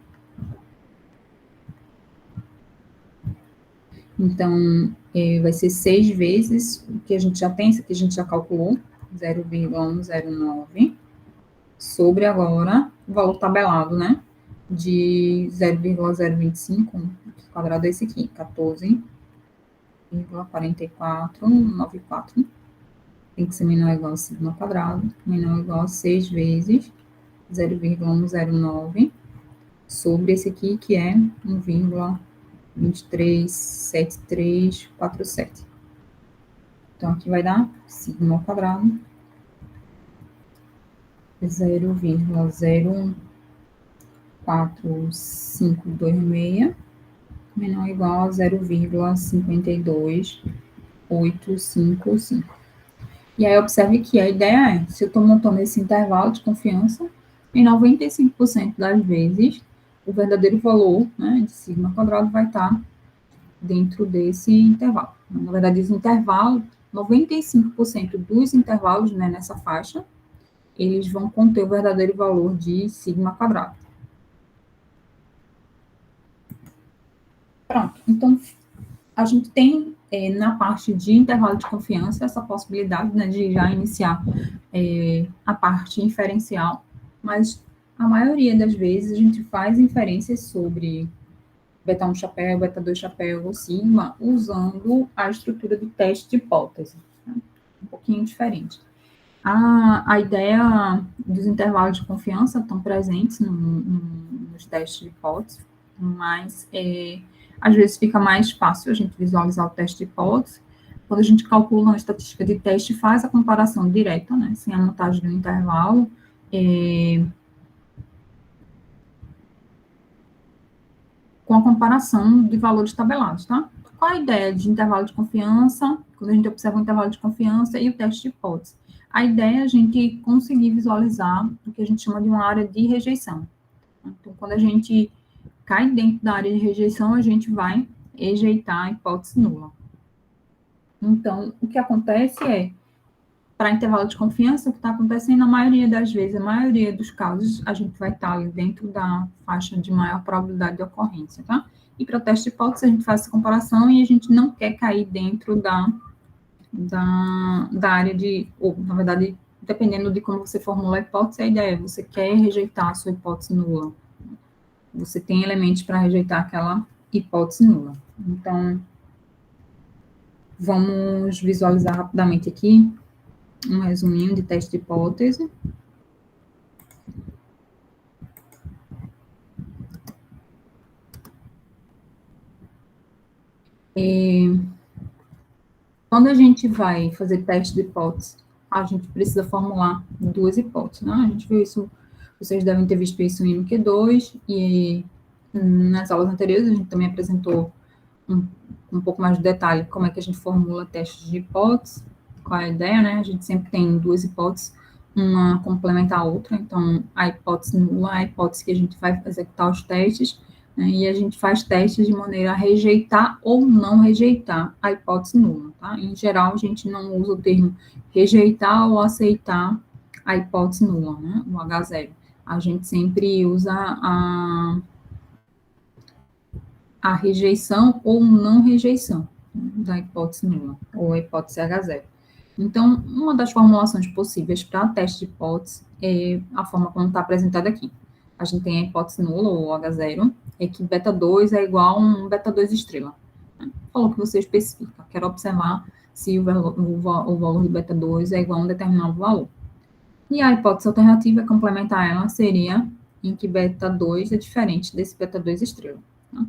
Então, vai ser 6 vezes o que a gente já tem, isso aqui a gente já calculou, 0,109, sobre agora o valor tabelado, né? De 0,025, que quadrado é esse aqui, 14,4494. Tem que ser menor ou igual a sigma quadrado, menor ou igual a 6 vezes 0,109, sobre esse aqui, que é 1,237347. Então, aqui vai dar sigma ao quadrado 0,04526 menor ou igual a 0,52855. E aí, observe que a ideia é, se eu estou montando esse intervalo de confiança, em 95% das vezes, o verdadeiro valor, né, de sigma quadrado vai estar dentro desse intervalo. Na verdade, esse intervalo, 95% dos intervalos, né, nessa faixa, eles vão conter o verdadeiro valor de sigma quadrado. Pronto. Então, a gente tem, na parte de intervalo de confiança, essa possibilidade, né, de já iniciar a parte inferencial, mas a maioria das vezes a gente faz inferências sobre beta 1 chapéu, beta 2 chapéu ou sigma, usando a estrutura do teste de hipótese, né? Um pouquinho diferente. A ideia dos intervalos de confiança estão presentes nos testes de hipótese, mas Às vezes fica mais fácil a gente visualizar o teste de hipótese. Quando a gente calcula uma estatística de teste, faz a comparação direta, né, sem a montagem do intervalo, com a comparação de valores tabelados, tá? Qual a ideia de intervalo de confiança, quando a gente observa o intervalo de confiança e o teste de hipótese? A ideia é a gente conseguir visualizar o que a gente chama de uma área de rejeição. Então, quando a gente cai dentro da área de rejeição, a gente vai rejeitar a hipótese nula. Então, o que acontece é, para intervalo de confiança, o que está acontecendo, a maioria das vezes, a maioria dos casos, a gente vai estar ali dentro da faixa de maior probabilidade de ocorrência, tá? E para o teste de hipótese, a gente faz essa comparação e a gente não quer cair dentro da área de, ou, na verdade, dependendo de como você formula a hipótese, a ideia é você quer rejeitar a sua hipótese nula. Você tem elementos para rejeitar aquela hipótese nula. Então, vamos visualizar rapidamente aqui um resuminho de teste de hipótese. Quando a gente vai fazer teste de hipótese, a gente precisa formular duas hipóteses, né? A gente viu isso, vocês devem ter visto isso em Q2, e nas aulas anteriores a gente também apresentou um pouco mais de detalhe como é que a gente formula testes de hipótese, qual é a ideia, né? A gente sempre tem duas hipóteses, uma complementa a outra, então a hipótese nula é a hipótese que a gente vai executar os testes, né? E a gente faz testes de maneira a rejeitar ou não rejeitar a hipótese nula, tá? Em geral, a gente não usa o termo rejeitar ou aceitar a hipótese nula, né? O H0. A gente sempre usa a rejeição ou não rejeição da hipótese nula, ou a hipótese H0. Então, uma das formulações possíveis para teste de hipótese é a forma como está apresentada aqui. A gente tem a hipótese nula, ou H0, é que beta 2 é igual a um beta 2 estrela. Falou que você especifica. Quero observar se o valor de beta 2 é igual a um determinado valor. E a hipótese alternativa, complementar ela, seria em que beta 2 é diferente desse beta 2 estrela. Tá?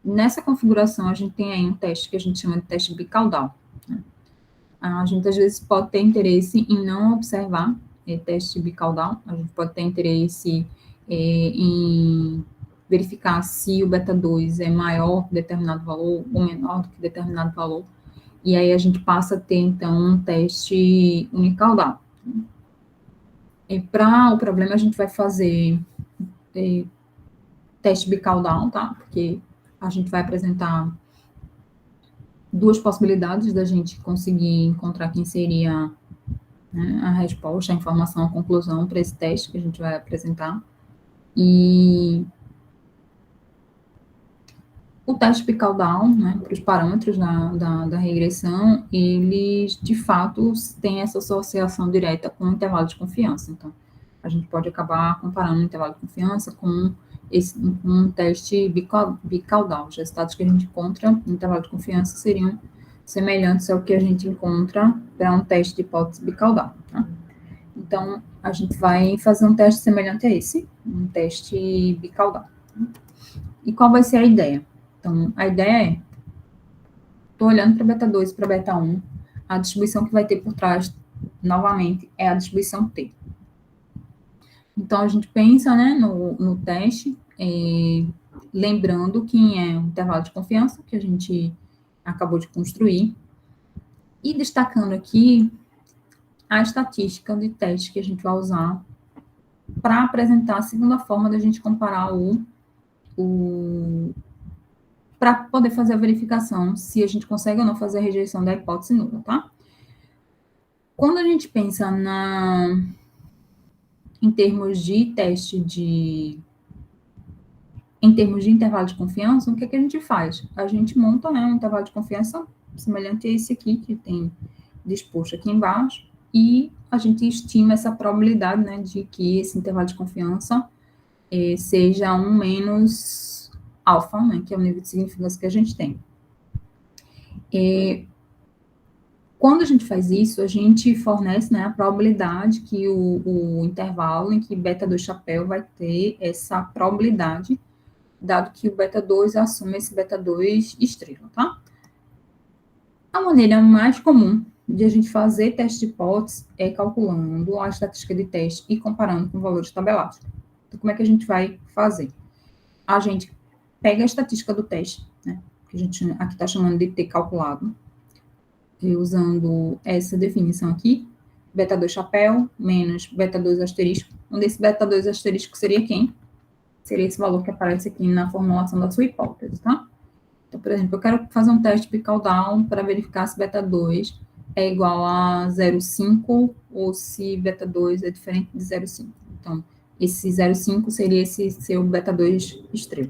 Nessa configuração, a gente tem aí um teste que a gente chama de teste bicaudal. A gente, às vezes, pode ter interesse em não observar teste bicaudal, a gente pode ter interesse em verificar se o beta 2 é maior que determinado valor ou menor do que determinado valor, e aí a gente passa a ter, então, um teste unicaudal. E para o problema, a gente vai fazer teste bicaudal, tá? Porque a gente vai apresentar duas possibilidades da gente conseguir encontrar quem seria, né, a resposta, a informação, a conclusão para esse teste que a gente vai apresentar. E o teste bicaudal, né, para os parâmetros da regressão, eles, de fato, têm essa associação direta com o intervalo de confiança. Então, a gente pode acabar comparando o intervalo de confiança com um teste bicaudal. Os resultados que a gente encontra no intervalo de confiança seriam semelhantes ao que a gente encontra para um teste de hipótese bicaudal. Tá? Então, a gente vai fazer um teste semelhante a esse, um teste bicaudal. E qual vai ser a ideia? Então, a ideia é, estou olhando para beta 2 e para beta 1, a distribuição que vai ter por trás, novamente, é a distribuição T. Então, a gente pensa, né, no teste, lembrando que é um intervalo de confiança que a gente acabou de construir, e destacando aqui a estatística de teste que a gente vai usar para apresentar a segunda forma da gente comparar para poder fazer a verificação se a gente consegue ou não fazer a rejeição da hipótese nula, tá? Quando a gente pensa em termos de teste em termos de intervalo de confiança, o que é que a gente faz? A gente monta, né, um intervalo de confiança semelhante a esse aqui, que tem disposto aqui embaixo, e a gente estima essa probabilidade, né, de que esse intervalo de confiança seja 1 menos alfa, né, que é o nível de significância que a gente tem. Quando a gente faz isso, a gente fornece, né, a probabilidade que o intervalo em que beta 2 chapéu vai ter essa probabilidade dado que o beta 2 assume esse beta 2 estrela, tá? A maneira mais comum de a gente fazer teste de hipótese é calculando a estatística de teste e comparando com valores tabelados. Então, como é que a gente vai fazer? A gente pega a estatística do teste, né, que a gente aqui está chamando de T calculado, e usando essa definição aqui, beta 2 chapéu menos beta 2 asterisco, onde esse beta 2 asterisco seria quem? Seria esse valor que aparece aqui na formulação da sua hipótese, tá? Então, por exemplo, eu quero fazer um teste Pickle-Down para verificar se beta 2 é igual a 0,5 ou se beta 2 é diferente de 0,5. Então, esse 0,5 seria esse seu beta 2 estrela.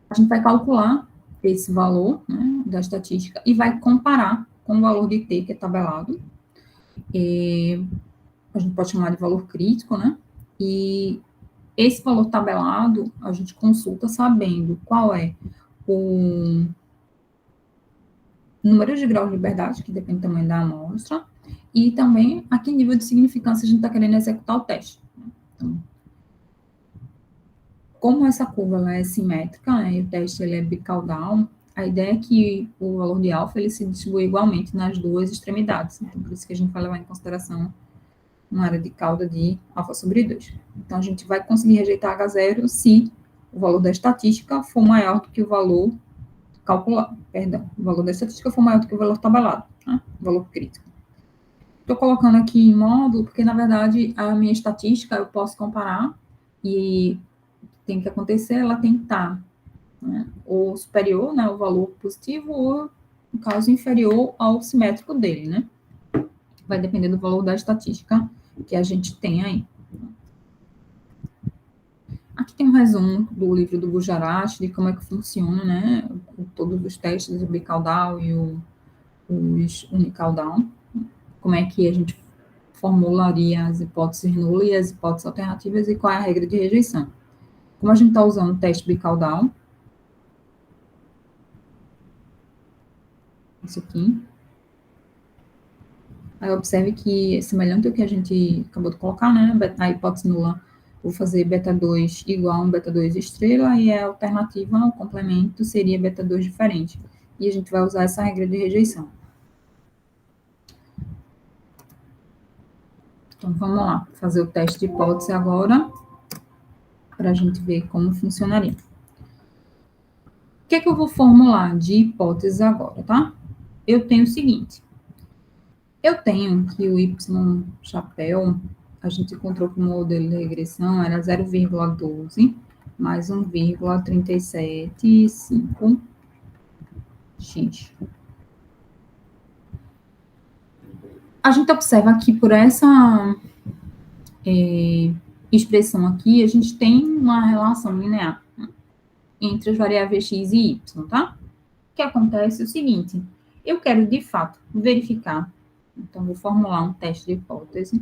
A gente vai calcular esse valor, né, da estatística e vai comparar com o valor de T, que é tabelado. A gente pode chamar de valor crítico, né? E esse valor tabelado, a gente consulta sabendo qual é o número de graus de liberdade, que depende do tamanho da amostra, e também a que nível de significância a gente está querendo executar o teste. Então, como essa curva ela é simétrica, né, e o teste ele é bicaudal, a ideia é que o valor de alfa ele se distribui igualmente nas duas extremidades. Então, por isso que a gente vai levar em consideração uma área de cauda de alfa sobre 2. Então, a gente vai conseguir rejeitar H0 se o valor da estatística for maior do que o valor calculado, o valor da estatística for maior do que o valor tabelado, tá? O valor crítico. Estou colocando aqui em módulo, porque, na verdade, a minha estatística eu posso comparar e tem que acontecer, ela tem que estar, né, ou superior, né, o valor positivo, ou, no caso, inferior ao simétrico dele, né? Vai depender do valor da estatística que a gente tem aí. Aqui tem um resumo do livro do Gujarati, de como é que funciona, né, todos os testes, o bicaudal e os unicaudal, como é que a gente formularia as hipóteses nulas e as hipóteses alternativas e qual é a regra de rejeição. Como a gente está usando o teste bicaudal, isso aqui, aí observe que é semelhante ao que a gente acabou de colocar, né, a hipótese nula, vou fazer beta 2 igual a um beta 2 estrela, e a alternativa, o complemento, seria beta 2 diferente. E a gente vai usar essa regra de rejeição. Então, vamos lá, fazer o teste de hipótese agora, para a gente ver como funcionaria. O que é que eu vou formular de hipótese agora, tá? Eu tenho o seguinte, eu tenho que o Y chapéu, a gente encontrou que o modelo de regressão era 0,12 mais 1,375x. A gente observa que por essa expressão aqui, a gente tem uma relação linear entre as variáveis x e y, tá? O que acontece é o seguinte, eu quero, de fato, verificar, então vou formular um teste de hipótese,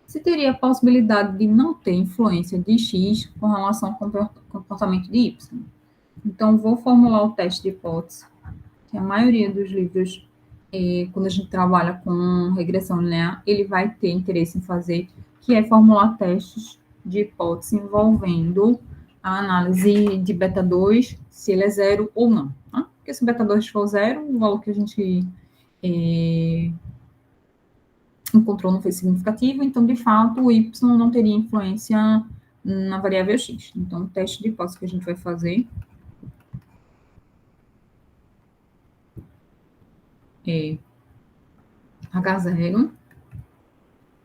se teria a possibilidade de não ter influência de x com relação ao comportamento de y. Então, vou formular o teste de hipótese, que a maioria dos livros, quando a gente trabalha com regressão linear, ele vai ter interesse em fazer, que é formular testes de hipótese envolvendo a análise de beta 2, se ele é zero ou não. Tá? Porque se o beta 2 for zero, o valor que a gente encontrou não foi significativo, então, de fato, o y não teria influência na variável x. Então, o teste de hipótese que a gente vai fazer é H0,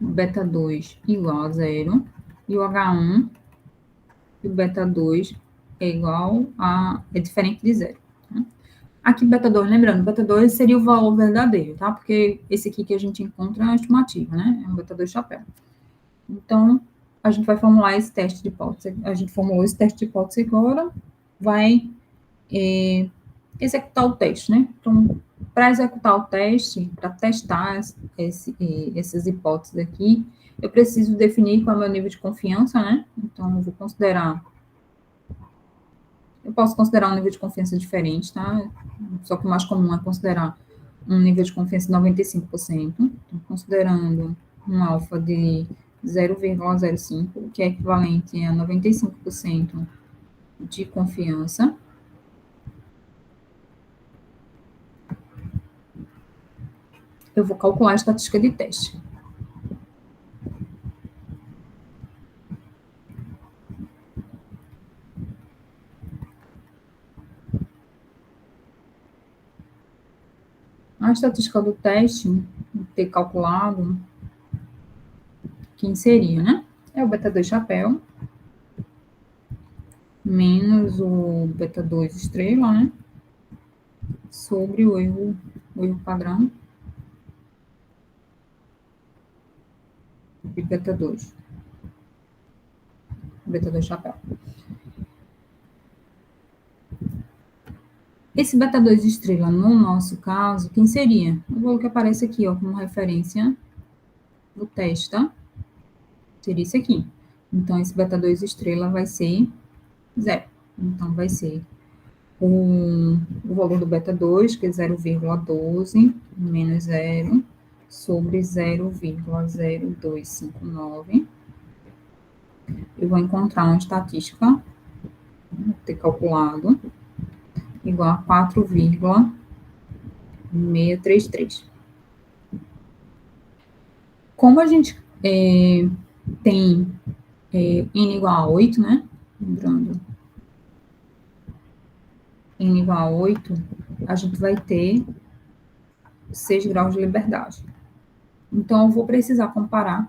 beta 2 igual a zero, e o H1 e o beta 2 é diferente de zero. Tá? Aqui, beta 2, lembrando, beta 2 seria o valor verdadeiro, tá? Porque esse aqui que a gente encontra é a estimativa, né? É um beta 2 chapéu. Então, a gente vai formular esse teste de hipótese. A gente formulou esse teste de hipótese agora, vai executar o teste, né? Então, para executar o teste, para testar essas hipóteses aqui, eu preciso definir qual é o meu nível de confiança, né? Então, eu posso considerar um nível de confiança diferente, tá? Só que o mais comum é considerar um nível de confiança de 95%, então, considerando um alfa de 0,05, que é equivalente a 95% de confiança. Eu vou calcular a estatística de teste. A estatística do teste, ter calculado, quem seria, né? É o beta 2 chapéu, menos o beta 2 estrela, né? Sobre o erro padrão de beta 2. Beta 2 chapéu. Esse beta 2 estrela, no nosso caso, quem seria? O valor que aparece aqui, ó, como referência do teste, tá? Seria isso aqui. Então, esse beta 2 estrela vai ser 0. Então, vai ser o valor do beta 2, que é 0,12, menos 0, sobre 0,0259. Eu vou encontrar uma estatística, vou ter calculado, igual a 4,633. Como a gente tem n igual a 8, né? Lembrando, n igual a 8, a gente vai ter 6 graus de liberdade. Então, eu vou precisar comparar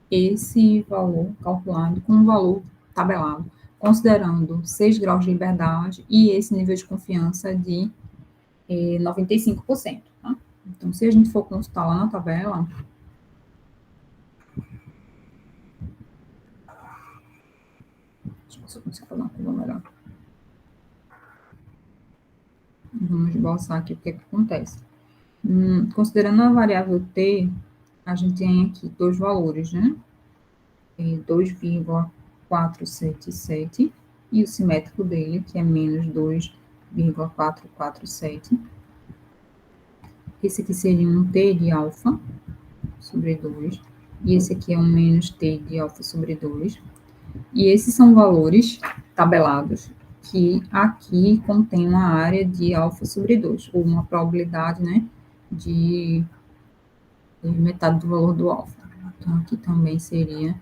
esse valor calculado com o valor tabelado, considerando 6 graus de liberdade e esse nível de confiança de 95%. Tá? Então, se a gente for consultar lá na tabela, deixa eu ver se eu consigo fazer uma coisa melhor. Vamos esboçar aqui o que acontece. Considerando a variável t, a gente tem aqui dois valores, né? 2,477 e o simétrico dele, que é menos 2,447. Esse aqui seria um t de alfa sobre 2, e esse aqui é um menos t de alfa sobre 2. E esses são valores tabelados, que aqui contém uma área de alfa sobre 2, ou uma probabilidade, né, de metade do valor do alfa. Então, aqui também seria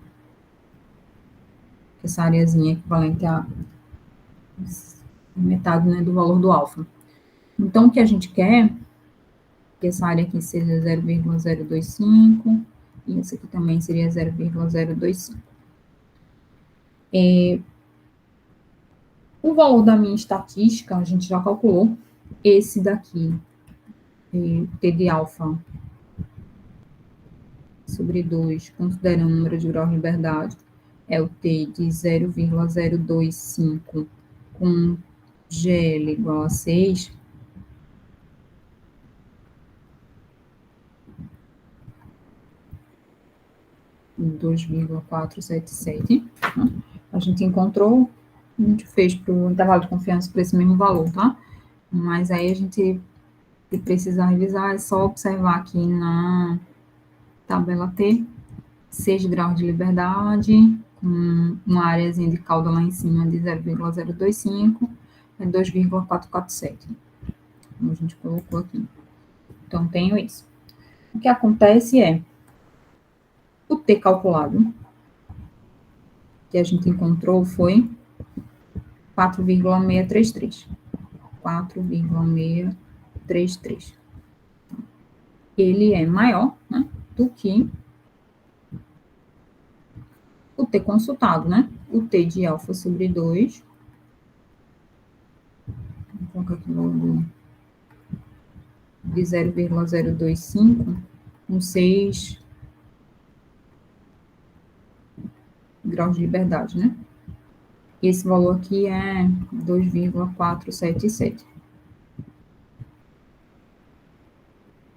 essa areazinha equivalente a metade, né, do valor do alfa. Então, o que a gente quer, que essa área aqui seja 0,025, e essa aqui também seria 0,025. O valor da minha estatística, a gente já calculou. Esse daqui, T de alfa sobre 2, considerando o número de graus de liberdade, é o T de 0,025 com GL igual a 6. Em 2,477. Tá? A gente encontrou, a gente fez para o intervalo de confiança para esse mesmo valor, tá? Mas aí a gente precisa revisar, é só observar aqui na tabela T, 6 graus de liberdade, com uma areazinha de cauda lá em cima de 0,025, é 2,447, como a gente colocou aqui. Então, tenho isso. O que acontece é, o T calculado, que a gente encontrou foi 4,633. 4,633. Ele é maior, né, do que o T consultado, né? O T de alfa sobre 2. Vou colocar aqui no de 0,025, com 6 graus de liberdade, né? E esse valor aqui é 2,477.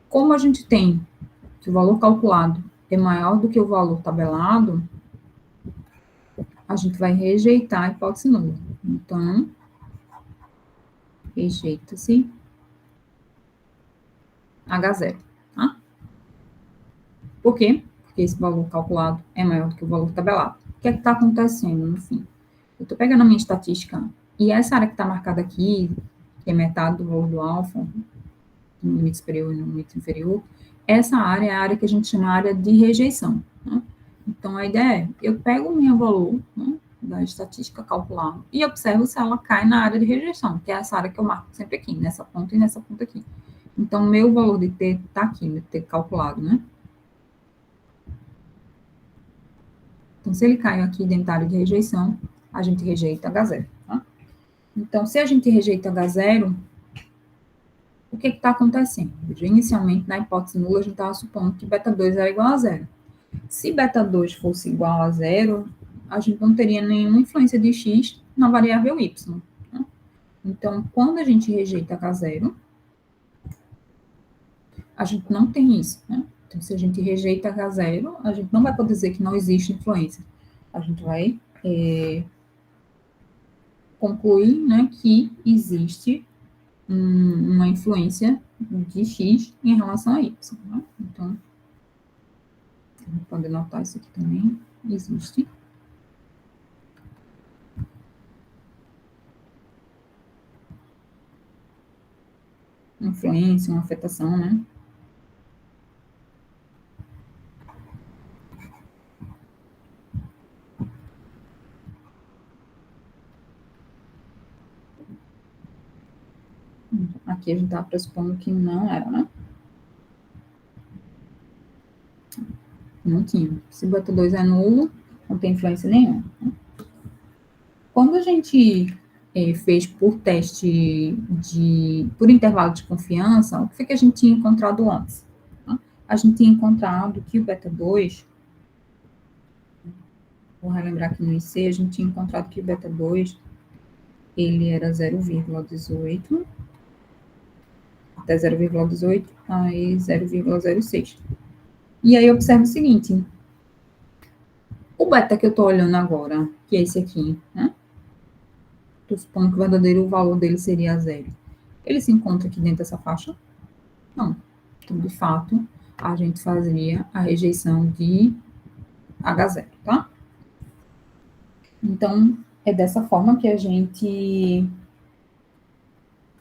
Como a gente tem que o valor calculado é maior do que o valor tabelado, a gente vai rejeitar a hipótese nula. Então, rejeita-se H0, tá? Por quê? porque esse valor calculado é maior do que o valor tabelado. O que é que está acontecendo, no fim? Eu estou pegando a minha estatística, e essa área que está marcada aqui, que é metade do valor do alfa, no limite superior e no limite inferior, essa área é a área que a gente chama de área de rejeição. Né? Então, a ideia é, eu pego o meu valor, né, da estatística calculada e observo se ela cai na área de rejeição, que é essa área que eu marco sempre aqui, nessa ponta e nessa ponta aqui. Então, meu valor de T está aqui, meu T calculado, né? Então, se ele caiu aqui dentro da área de rejeição, a gente rejeita H0, tá? Então, se a gente rejeita H0, o que está acontecendo? Inicialmente, na hipótese nula, a gente estava supondo que beta 2 era igual a zero. Se beta 2 fosse igual a zero, a gente não teria nenhuma influência de x na variável y. Né? Então, quando a gente rejeita H0, a gente não tem isso. Né? Então, se a gente rejeita H0, a gente não vai poder dizer que não existe influência. A gente vai concluir, né, que existe uma influência de x em relação a y. Né? Então, a gente pode notar isso aqui também. Existe. Uma influência, uma afetação, né? Aqui a gente está pressupondo que não era, né? Não tinha. Se beta 2 é nulo, não tem influência nenhuma. Né? Quando a gente fez por teste por intervalo de confiança, o que foi que a gente tinha encontrado antes? Tá? A gente tinha encontrado que o beta 2, vou relembrar aqui no IC, a gente tinha encontrado que o beta 2, ele era 0,18, até 0,18, aí 0,06. E aí observa o seguinte, o beta que eu estou olhando agora, que é esse aqui, né? Estou supondo que o verdadeiro valor dele seria zero. Ele se encontra aqui dentro dessa faixa? Não. Então, de fato, a gente fazia a rejeição de H0, tá? Então, é dessa forma que a gente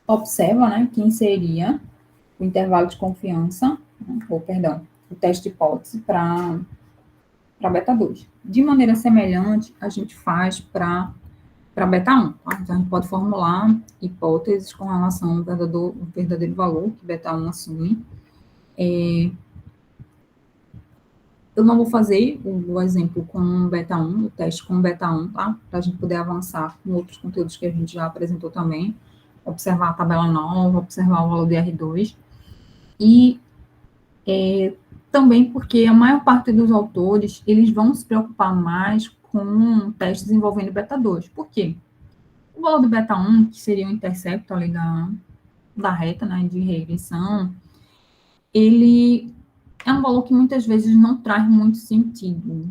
observa, né, quem seria o intervalo de confiança, ou, perdão, o teste de hipótese para beta 2. De maneira semelhante, a gente faz para beta 1. Tá? Então, a gente pode formular hipóteses com relação ao verdadeiro valor que beta 1 assume. Eu não vou fazer o exemplo com beta 1, o teste com beta 1, tá? Para a gente poder avançar com outros conteúdos que a gente já apresentou também. Observar a tabela nova, observar o valor de R2. E também porque a maior parte dos autores, eles vão se preocupar mais com testes envolvendo beta 2. Por quê? O valor do beta 1, que seria o intercepto ali da reta, né, de regressão, ele é um valor que muitas vezes não traz muito sentido,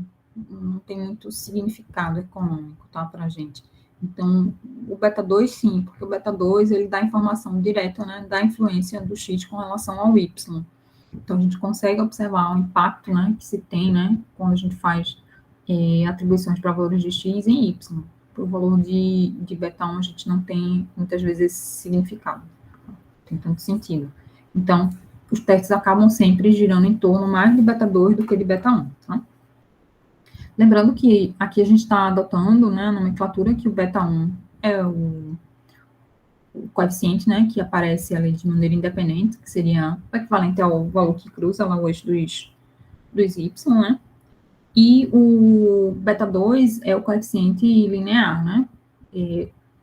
não tem muito significado econômico, tá, para a gente. Então, o beta 2, sim, porque o beta 2, ele dá informação direta, né, da influência do X com relação ao Y. Então, a gente consegue observar o impacto, né, que se tem, né, quando a gente faz atribuições para valores de X e Y. Para o valor de beta 1, a gente não tem, muitas vezes, esse significado. Não tem tanto sentido. Então, os testes acabam sempre girando em torno mais de beta 2 do que de beta 1, tá? Lembrando que aqui a gente está adotando, né, a nomenclatura que o beta 1 é o coeficiente, né, que aparece ali de maneira independente, que seria o equivalente ao valor que cruza lá o eixo dos y, né? E o beta 2 é o coeficiente linear, né?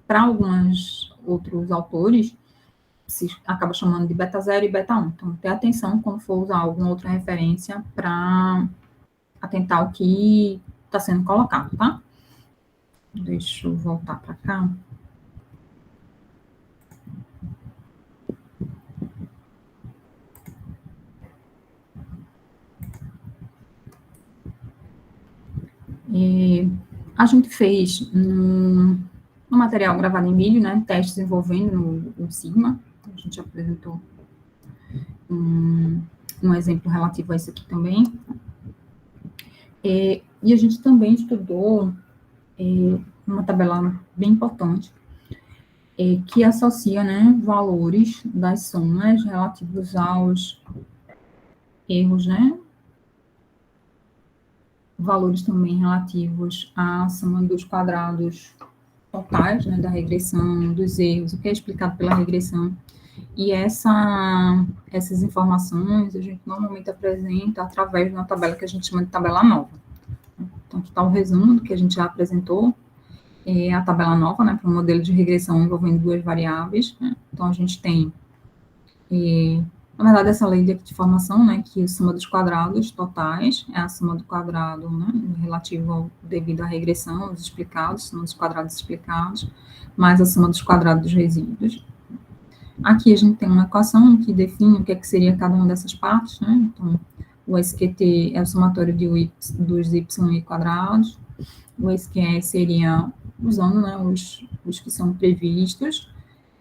Para alguns outros autores, se acaba chamando de beta 0 e beta 1. Então, tenha atenção quando for usar alguma outra referência para atentar o que está sendo colocado, tá? Deixa eu voltar para cá. A gente fez no material gravado em vídeo, né, testes envolvendo o sigma. A gente apresentou um exemplo relativo a isso aqui também. E a gente também estudou uma tabela bem importante, que associa, né, valores das somas relativos aos erros, né, valores também relativos à soma dos quadrados totais, né, da regressão, dos erros, o que é explicado pela regressão. E essas informações a gente normalmente apresenta através de uma tabela que a gente chama de tabela nova. Então, aqui está o resumo do que a gente já apresentou, a tabela nova, né, para um modelo de regressão envolvendo duas variáveis, né? Então, a gente tem, na verdade, essa lei de formação, né, que a soma dos quadrados totais é a soma do quadrado, né, relativo ao devido à regressão, os explicados, soma dos quadrados explicados, mais a soma dos quadrados dos resíduos. Aqui a gente tem uma equação que define o que, que seria cada uma dessas partes, né? Então, o SQT é o somatório dos y quadrados, o SQE seria usando, né, os que são previstos.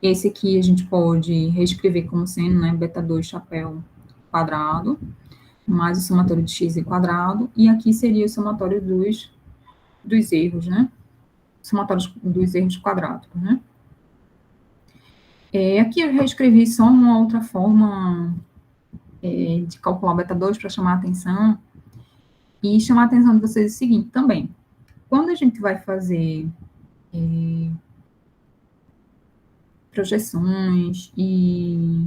Esse aqui a gente pode reescrever como sendo, né, beta 2 chapéu quadrado, mais o somatório de x quadrado, e aqui seria o somatório dos erros, né? Somatório dos erros quadrados, né? Aqui eu reescrevi só uma outra forma de calcular o beta 2 para chamar a atenção, e chamar a atenção de vocês o seguinte também. Quando a gente vai fazer projeções e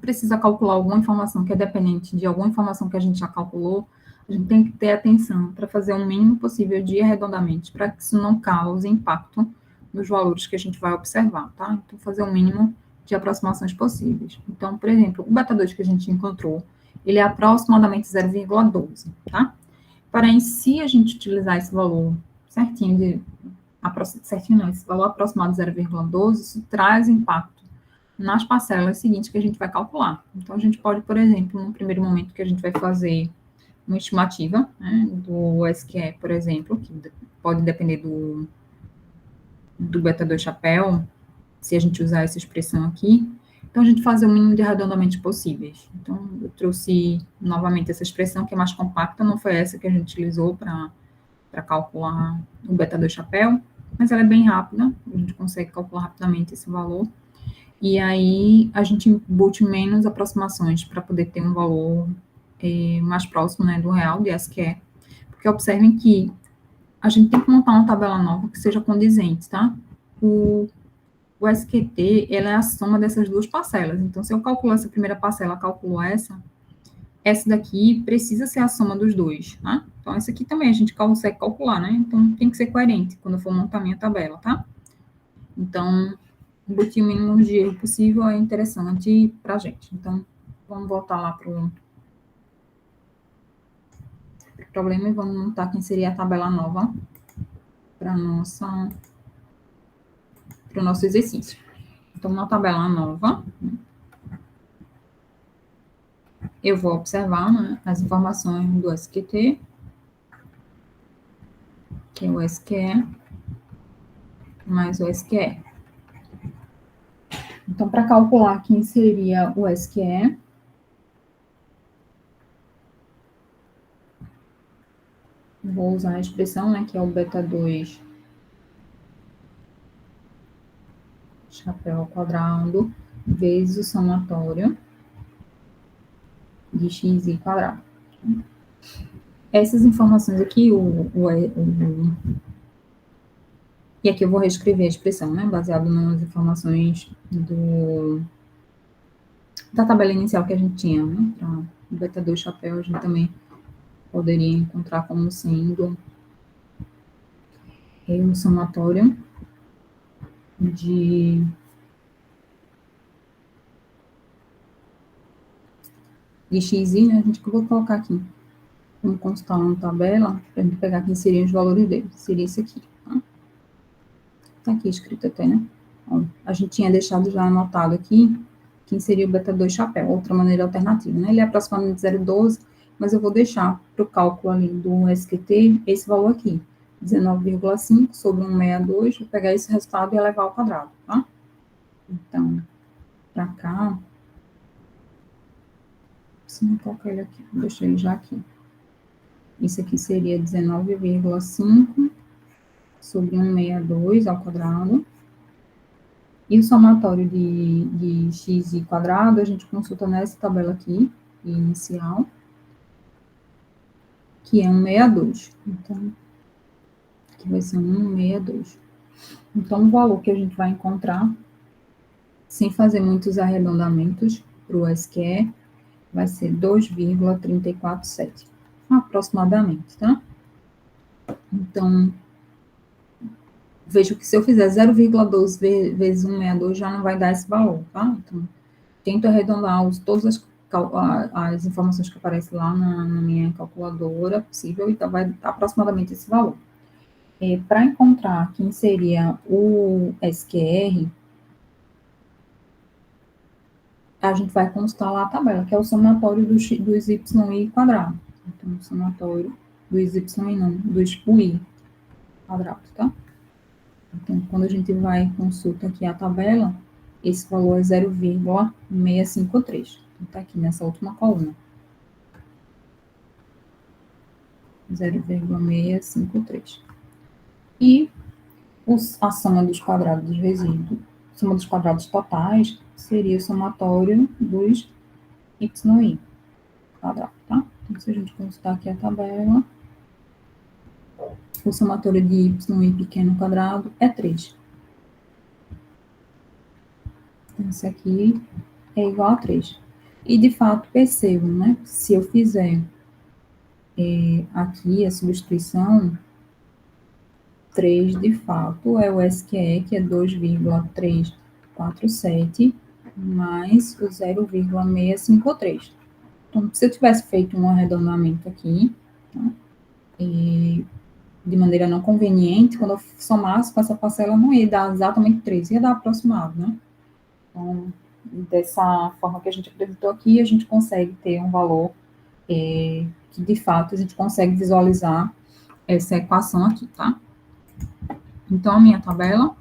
precisa calcular alguma informação que é dependente de alguma informação que a gente já calculou, a gente tem que ter atenção para fazer o mínimo possível de arredondamentos, para que isso não cause impacto nos valores que a gente vai observar, tá? Então, fazer o mínimo de aproximações possíveis. Então, por exemplo, o beta 2 que a gente encontrou, ele é aproximadamente 0,12, tá? Para em si a gente utilizar esse valor certinho, esse valor aproximado de 0,12, isso traz impacto nas parcelas seguintes que a gente vai calcular. Então, a gente pode, por exemplo, no primeiro momento que a gente vai fazer uma estimativa, né, do SQE, por exemplo, que pode depender do beta 2 chapéu, se a gente usar essa expressão aqui. Então, a gente fazer o mínimo de arredondamentos possíveis. Então, eu trouxe novamente essa expressão, que é mais compacta, não foi essa que a gente utilizou para calcular o beta 2 chapéu, mas ela é bem rápida, a gente consegue calcular rapidamente esse valor. E aí, a gente embute menos aproximações para poder ter um valor mais próximo, né, do real, de SQE. Porque observem que a gente tem que montar uma tabela nova que seja condizente, tá? O SQT, ela é a soma dessas duas parcelas. Então, se eu calcular essa primeira parcela, calculo essa daqui precisa ser a soma dos dois, tá? Então, essa aqui também a gente consegue calcular, né? Então, tem que ser coerente quando eu for montar minha tabela, tá? Então, embutir o mínimo de erro possível é interessante para a gente. Então, vamos voltar lá para o problema e vamos montar quem seria a tabela nova para o nosso exercício. Então, na tabela nova, eu vou observar, né, as informações do SQT, que é o SQE, mais o SQE. Então, para calcular quem seria o SQE, vou usar a expressão, né, que é o beta 2 chapéu ao quadrado vezes o somatório de x quadrado. Essas informações aqui, e aqui eu vou reescrever a expressão, né, baseado nas informações da tabela inicial que a gente tinha, né, para o beta 2 chapéu, a gente também poderia encontrar como sendo um somatório de x, né, a gente vou colocar aqui, vamos consultar uma tabela, para a gente pegar quem seriam os valores dele, seria esse aqui, tá? Tá aqui escrito até, né? Bom, a gente tinha deixado já anotado aqui quem seria o beta 2 chapéu, outra maneira alternativa, né? Ele é aproximadamente 0,12, mas eu vou deixar para o cálculo ali do SQT esse valor aqui, 19,5 sobre 162, vou pegar esse resultado e elevar ao quadrado, tá? Então, para cá, se não colocar ele aqui, vou deixar ele já aqui. Isso aqui seria 19,5 sobre 162 ao quadrado. E o somatório de x quadrado, a gente consulta nessa tabela aqui, inicial, que é 162. Então, aqui vai ser 162. Então, o valor que a gente vai encontrar, sem fazer muitos arredondamentos para o SQE, vai ser 2,347, aproximadamente, tá? Então, vejo que se eu fizer 0,12 vezes 162, já não vai dar esse valor, tá? Então, tento arredondar todas as informações que aparecem lá na minha calculadora possível, então vai dar aproximadamente esse valor. Para encontrar quem seria o SQR, a gente vai consultar lá a tabela, que é o somatório dos y quadrado. Então, o somatório dos y não, dos ui quadrado, tá? Então, quando a gente vai e consulta aqui a tabela, esse valor é 0,653. Então, está aqui nessa última coluna. 0,653. E a soma dos quadrados dos resíduos, soma dos quadrados totais, seria o somatório dos y quadrado, tá? Então, se a gente consultar aqui a tabela, o somatório de y pequeno quadrado é 3. Então, esse aqui é igual a 3. E, de fato, percebam, né? Se eu fizer aqui a substituição, 3, de fato, é o SQE, que é 2,347, mais o 0,653. Então, se eu tivesse feito um arredondamento aqui, tá? De maneira não conveniente, quando eu somasse com essa parcela, não ia dar exatamente 3, ia dar aproximado, né? Então, dessa forma que a gente apresentou aqui, a gente consegue ter um valor que, de fato, a gente consegue visualizar essa equação aqui, tá? Então, a minha tabela,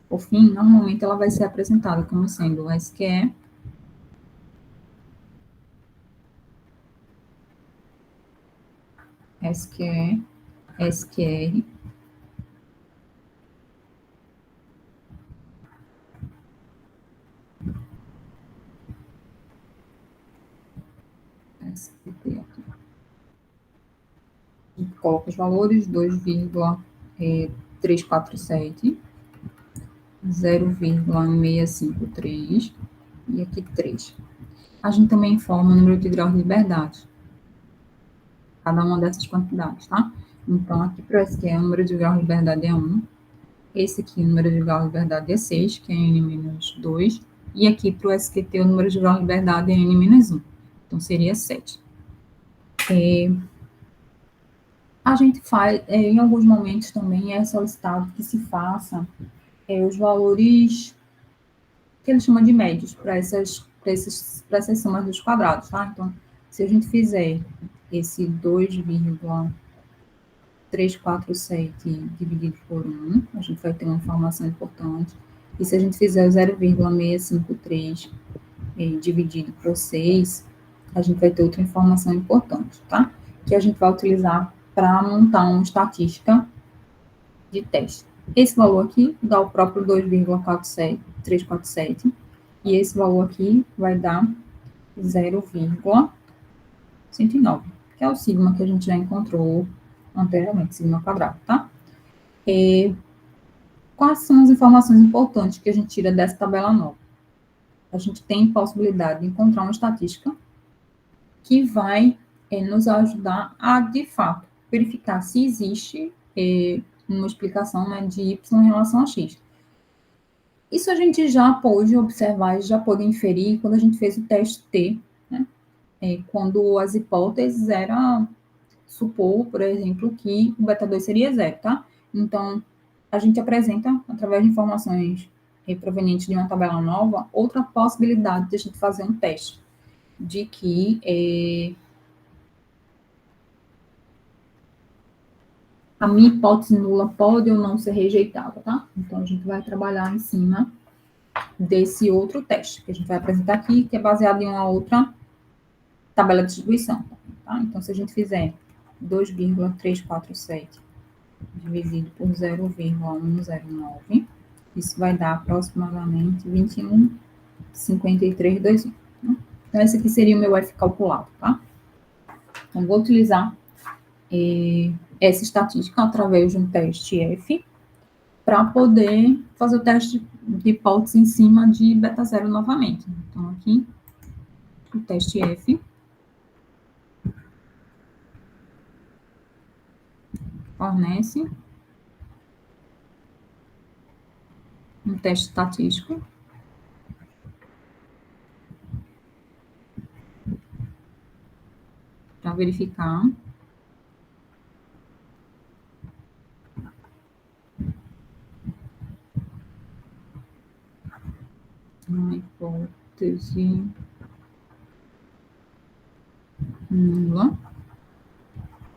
por fim, normalmente ela vai ser apresentada como sendo o SQE, SQR, SQT aqui. A gente coloca os valores, 2,347, 0,653 e aqui 3. A gente também informa o número de graus de liberdade, cada uma dessas quantidades, tá? Então, aqui para o SQE, o número de graus de liberdade é 1. Esse aqui, o número de graus de liberdade é 6, que é N-2. E aqui para o SQT, o número de graus de liberdade é N-1. Então, seria 7. A gente faz, em alguns momentos também, é solicitado que se faça os valores que ele chama de médios para essas somas dos quadrados, tá? Então, se a gente fizer esse 2,347 dividido por 1, a gente vai ter uma informação importante. E se a gente fizer o 0,653 dividido por 6, a gente vai ter outra informação importante, tá? Que a gente vai utilizar para montar uma estatística de teste. Esse valor aqui dá o próprio 2,347, e esse valor aqui vai dar 0,109, que é o sigma que a gente já encontrou anteriormente, sigma quadrado, tá? Quais são as informações importantes que a gente tira dessa tabela nova? A gente tem possibilidade de encontrar uma estatística que vai nos ajudar a, de fato, verificar se existe uma explicação, né, de y em relação a x. Isso a gente já pôde observar, já pôde inferir quando a gente fez o teste T, né? Quando as hipóteses eram supor, por exemplo, que o beta 2 seria 0, tá? Então, a gente apresenta, através de informações provenientes de uma tabela nova, outra possibilidade de a gente fazer um teste de que a minha hipótese nula pode ou não ser rejeitada, tá? Então, a gente vai trabalhar em cima desse outro teste, que a gente vai apresentar aqui, que é baseado em uma outra tabela de distribuição. tá? Então, se a gente fizer 2,347 dividido por 0,109, isso vai dar aproximadamente 21,5321. Tá? Então, esse aqui seria o meu F calculado, tá? Então, vou utilizar essa estatística através de um teste F para poder fazer o teste de hipótese em cima de beta zero novamente. Então, aqui, o teste F fornece um teste estatístico para verificar uma hipótese nula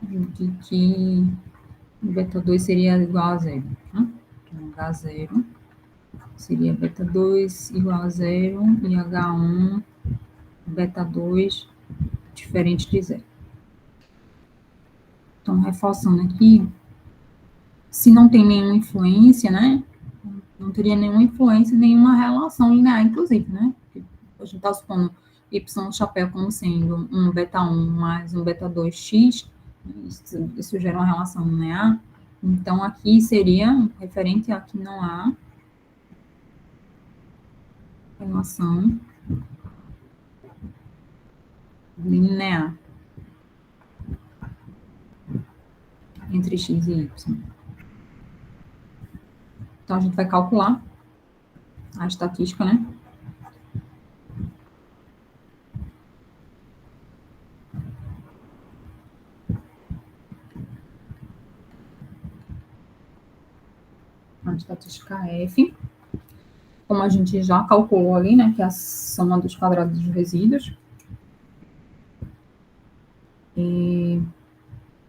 de que beta 2 seria igual a zero. Tá? Então, H0 seria beta 2 igual a zero e H1 beta 2 diferente de zero. Então, reforçando aqui, se não tem nenhuma influência, né? Não teria nenhuma influência, nenhuma relação linear, inclusive, né? A gente está supondo y chapéu como sendo um beta 1 mais um beta 2x, isso gera uma relação linear. Então, aqui seria, referente a que não há relação linear entre x e y. Então, a gente vai calcular a estatística, né? A estatística F, como a gente já calculou ali, né, que é a soma dos quadrados dos resíduos,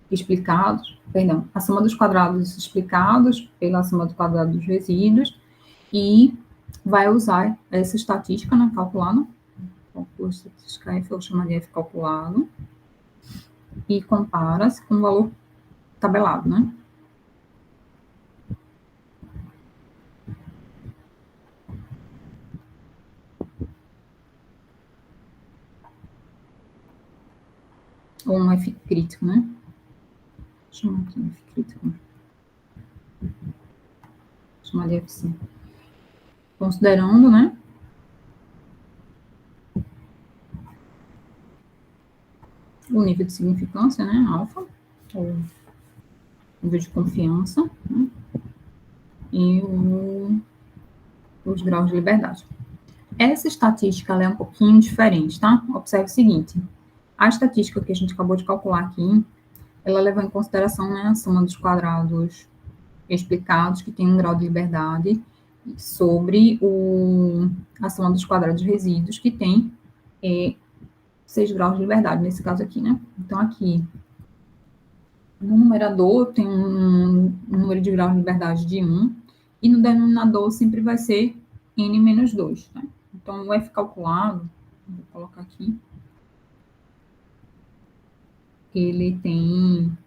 explicados, perdão, a soma dos quadrados explicados pela soma do quadrado dos resíduos, e vai usar essa estatística, né, calculada, a estatística F eu chamaria F calculado, e compara-se com o valor tabelado, né? Ou um F crítico, né? Chama aqui F crítico. Chamar de FC. Considerando, né? O nível de significância, né? Alfa, ou nível de confiança, né? E os graus de liberdade. Essa estatística ela é um pouquinho diferente, tá? Observe o seguinte: a estatística que a gente acabou de calcular aqui, ela leva em consideração, né, a soma dos quadrados explicados, que tem um grau de liberdade, sobre a soma dos quadrados resíduos, que tem 6 graus de liberdade, nesse caso aqui, né? Então, aqui, no numerador, tem um número de graus de liberdade de 1, e no denominador sempre vai ser n menos 2, tá? Então, o F calculado, vou colocar aqui, ele tem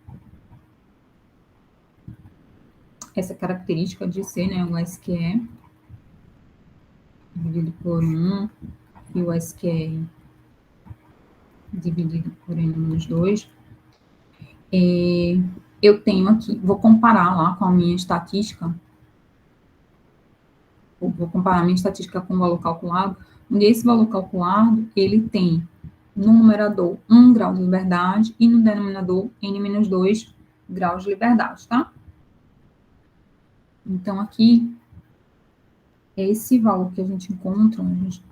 essa característica de ser, né, o SQE dividido por 1 e o SQR dividido por n menos 2. Eu tenho aqui, vou comparar lá com a minha estatística, vou comparar a minha estatística com o valor calculado, onde esse valor calculado, ele tem no numerador 1 grau de liberdade e no denominador n menos 2 graus de liberdade, tá? Então, aqui, esse valor que a gente encontra, a gente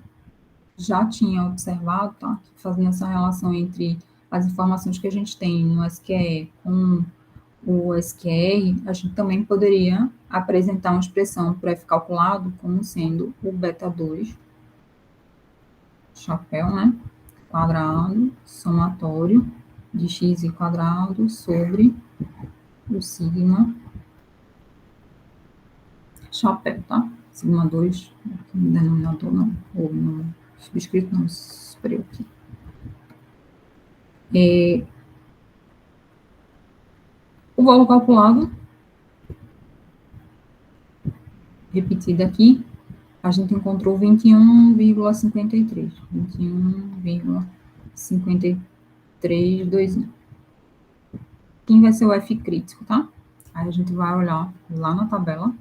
já tinha observado, tá? Fazendo essa relação entre as informações que a gente tem no SQE com o SQR, a gente também poderia apresentar uma expressão para F calculado como sendo o beta 2, chapéu, né? Quadrado, somatório de x e quadrado sobre o sigma chapéu, tá? Sigma 2, no denominador não, ou no subscrito não, superior aqui. O valor calculado, repetido aqui, a gente encontrou 21,53. 21,5321. Quem vai ser o F crítico, tá? Aí a gente vai olhar lá na tabela.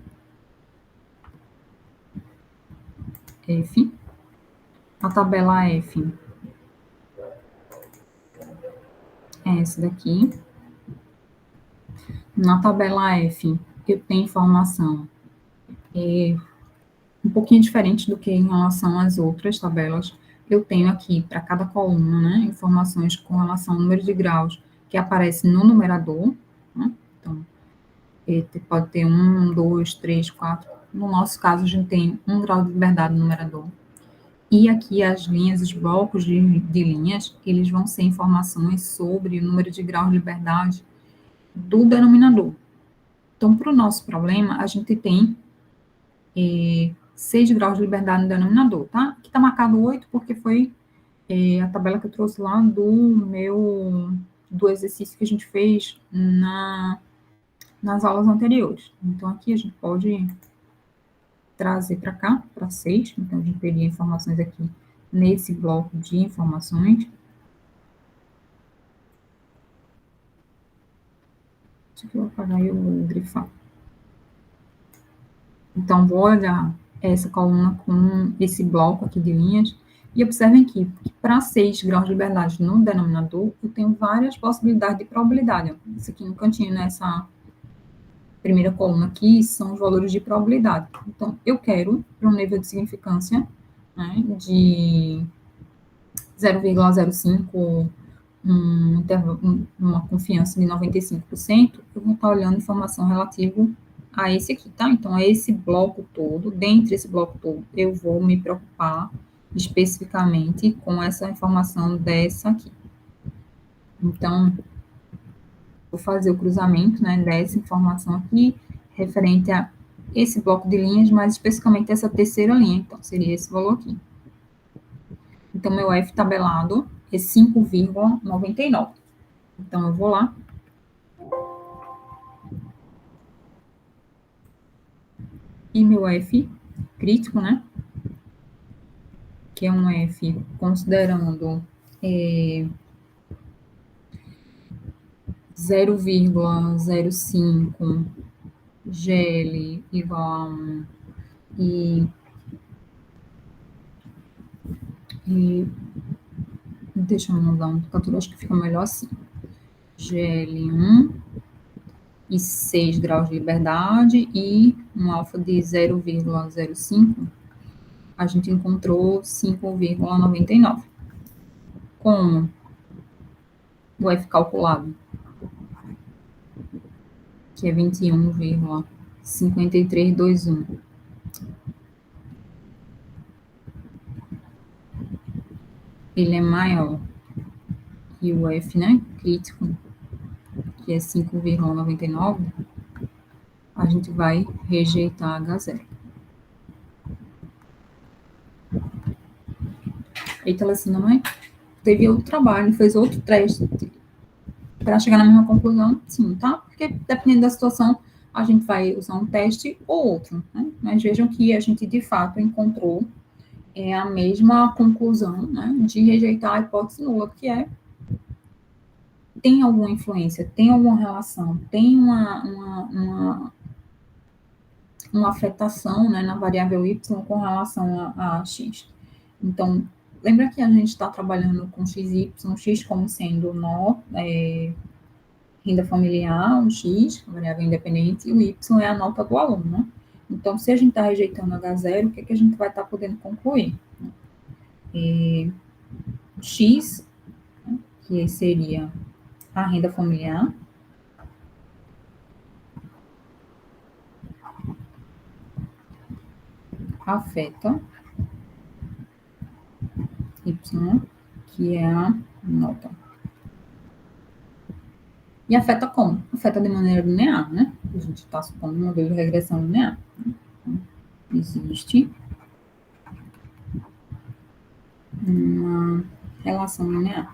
F. A tabela F é essa daqui. Na tabela F, eu tenho informação um pouquinho diferente do que em relação às outras tabelas. Eu tenho aqui, para cada coluna, né, informações com relação ao número de graus que aparece no numerador. Né? Então, pode ter 1, 2, 3, 4. No nosso caso, a gente tem 1 grau de liberdade no numerador. E aqui as linhas, os blocos de linhas, eles vão ser informações sobre o número de graus de liberdade do denominador. Então, para o nosso problema, a gente tem 6 graus de liberdade no denominador, tá? Aqui está marcado 8 porque foi a tabela que eu trouxe lá do exercício que a gente fez nas aulas anteriores. Então, aqui a gente pode trazer para cá, para 6. Então, a gente teria informações aqui nesse bloco de informações. Deixa eu apagar e eu vou grifar. Então, vou olhar essa coluna com esse bloco aqui de linhas e observem que para 6 graus de liberdade no denominador, eu tenho várias possibilidades de probabilidade. Isso aqui no cantinho, nessa primeira coluna aqui, são os valores de probabilidade. Então, eu quero, para um nível de significância, né, de 0,05, uma confiança de 95%, eu vou estar olhando informação relativa a esse aqui, tá? Então, é esse bloco todo, dentro desse bloco todo, eu vou me preocupar especificamente com essa informação dessa aqui. Então, vou fazer o cruzamento, né, dessa informação aqui, referente a esse bloco de linhas, mais especificamente essa terceira linha, então, seria esse valor aqui. Então, meu F tabelado é 5,99. Então, eu vou lá. E meu F crítico, né? Que é um F considerando 0,05 GL igual a 1 e deixa eu mudar um captura, acho que fica melhor assim. GL1 e 6 graus de liberdade e um alfa de 0,05, a gente encontrou 5,99. Com o F calculado, que é 21,5321. Ele é maior que o F, né, crítico, que é 5,99, a gente vai rejeitar H0. Eita, Alessandra, mãe, teve outro trabalho, fez outro teste para chegar na mesma conclusão? Sim, tá? Porque dependendo da situação, a gente vai usar um teste ou outro, né? Mas vejam que a gente, de fato, encontrou a mesma conclusão, né, de rejeitar a hipótese nula, que é tem alguma influência, tem alguma relação, tem uma afetação, né, na variável y com relação a x. Então, lembra que a gente está trabalhando com x como sendo renda familiar, o x, a variável independente, e o y é a nota do aluno, né? Então, se a gente está rejeitando H0, o que a gente vai estar podendo concluir? X, né, que seria a renda familiar, afeta Y, que é a nota. E afeta como? Afeta de maneira linear, né? A gente está supondo um modelo de regressão linear. Então, existe uma relação linear.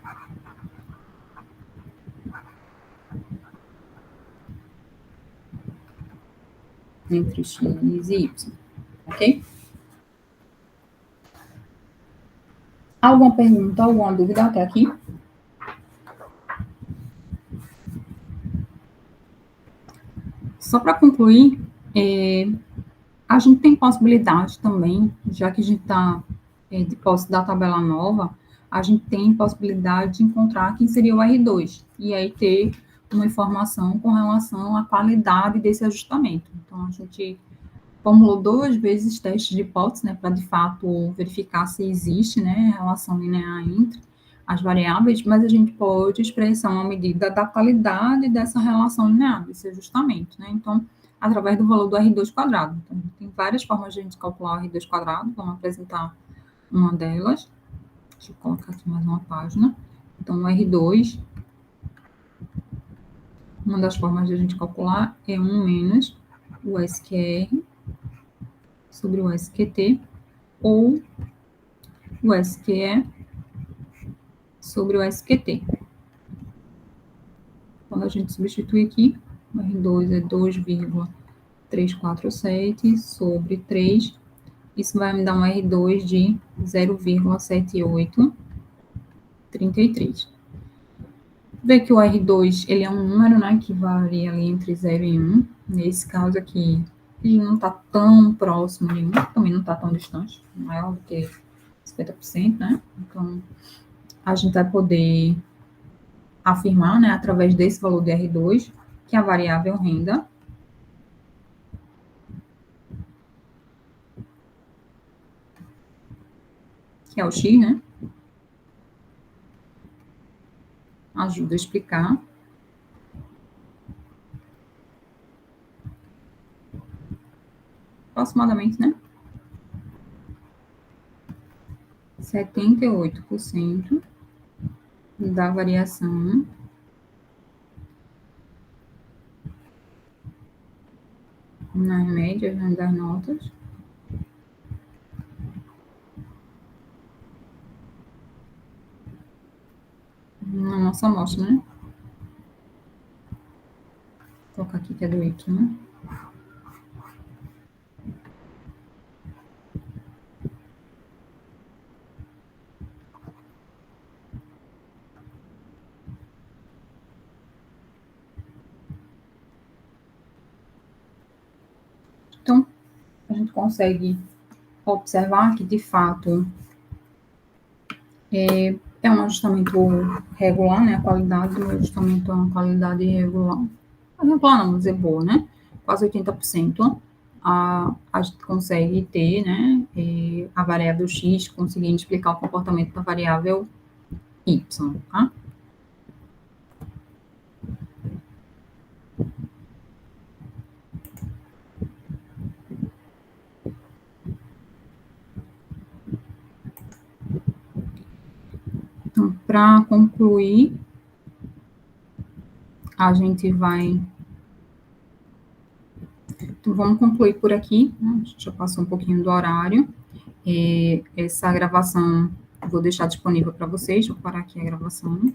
entre x e y, ok? Alguma pergunta, alguma dúvida até aqui? Só para concluir, a gente tem possibilidade também, já que a gente está de posse da tabela nova, a gente tem possibilidade de encontrar quem seria o R2, e aí ter uma informação com relação à qualidade desse ajustamento. Então, a gente formulou 2 vezes testes de hipótese, né, para, de fato, verificar se existe, né, relação linear entre as variáveis, mas a gente pode expressar uma medida da qualidade dessa relação linear, desse ajustamento, né? Então, através do valor do R2 quadrado. Então, tem várias formas de a gente calcular o R2 quadrado, vamos apresentar uma delas. Deixa eu colocar aqui mais uma página. Então, o R2, uma das formas de a gente calcular é 1 menos o SQR sobre o SQT, ou o SQE sobre o SQT. Quando a gente substitui aqui, o R2 é 2,347 sobre 3. Isso vai me dar um R2 de 0,7833. Vê que o R2 ele é um número, né, que varia ali entre 0 e 1. Nesse caso aqui, ele não está tão próximo de 1, também não está tão distante, maior do que 50%, né? Então, a gente vai poder afirmar, né, através desse valor de R2, que a variável renda que é o X, né, ajuda a explicar aproximadamente, né, 78% da variação nas médias, né, das notas na nossa amostra, né? Vou colocar aqui que é do Y, né? Então, a gente consegue observar que, de fato, é um ajustamento regular, né? A qualidade do ajustamento é uma qualidade regular. Regular não, vamos dizer boa, né? Quase 80%. A gente consegue ter, né, a variável X conseguindo explicar o comportamento da variável Y, tá? Então, para concluir, a gente vai... Então, vamos concluir por aqui, né? A gente já passou um pouquinho do horário. Essa gravação eu vou deixar disponível para vocês, vou parar aqui a gravação.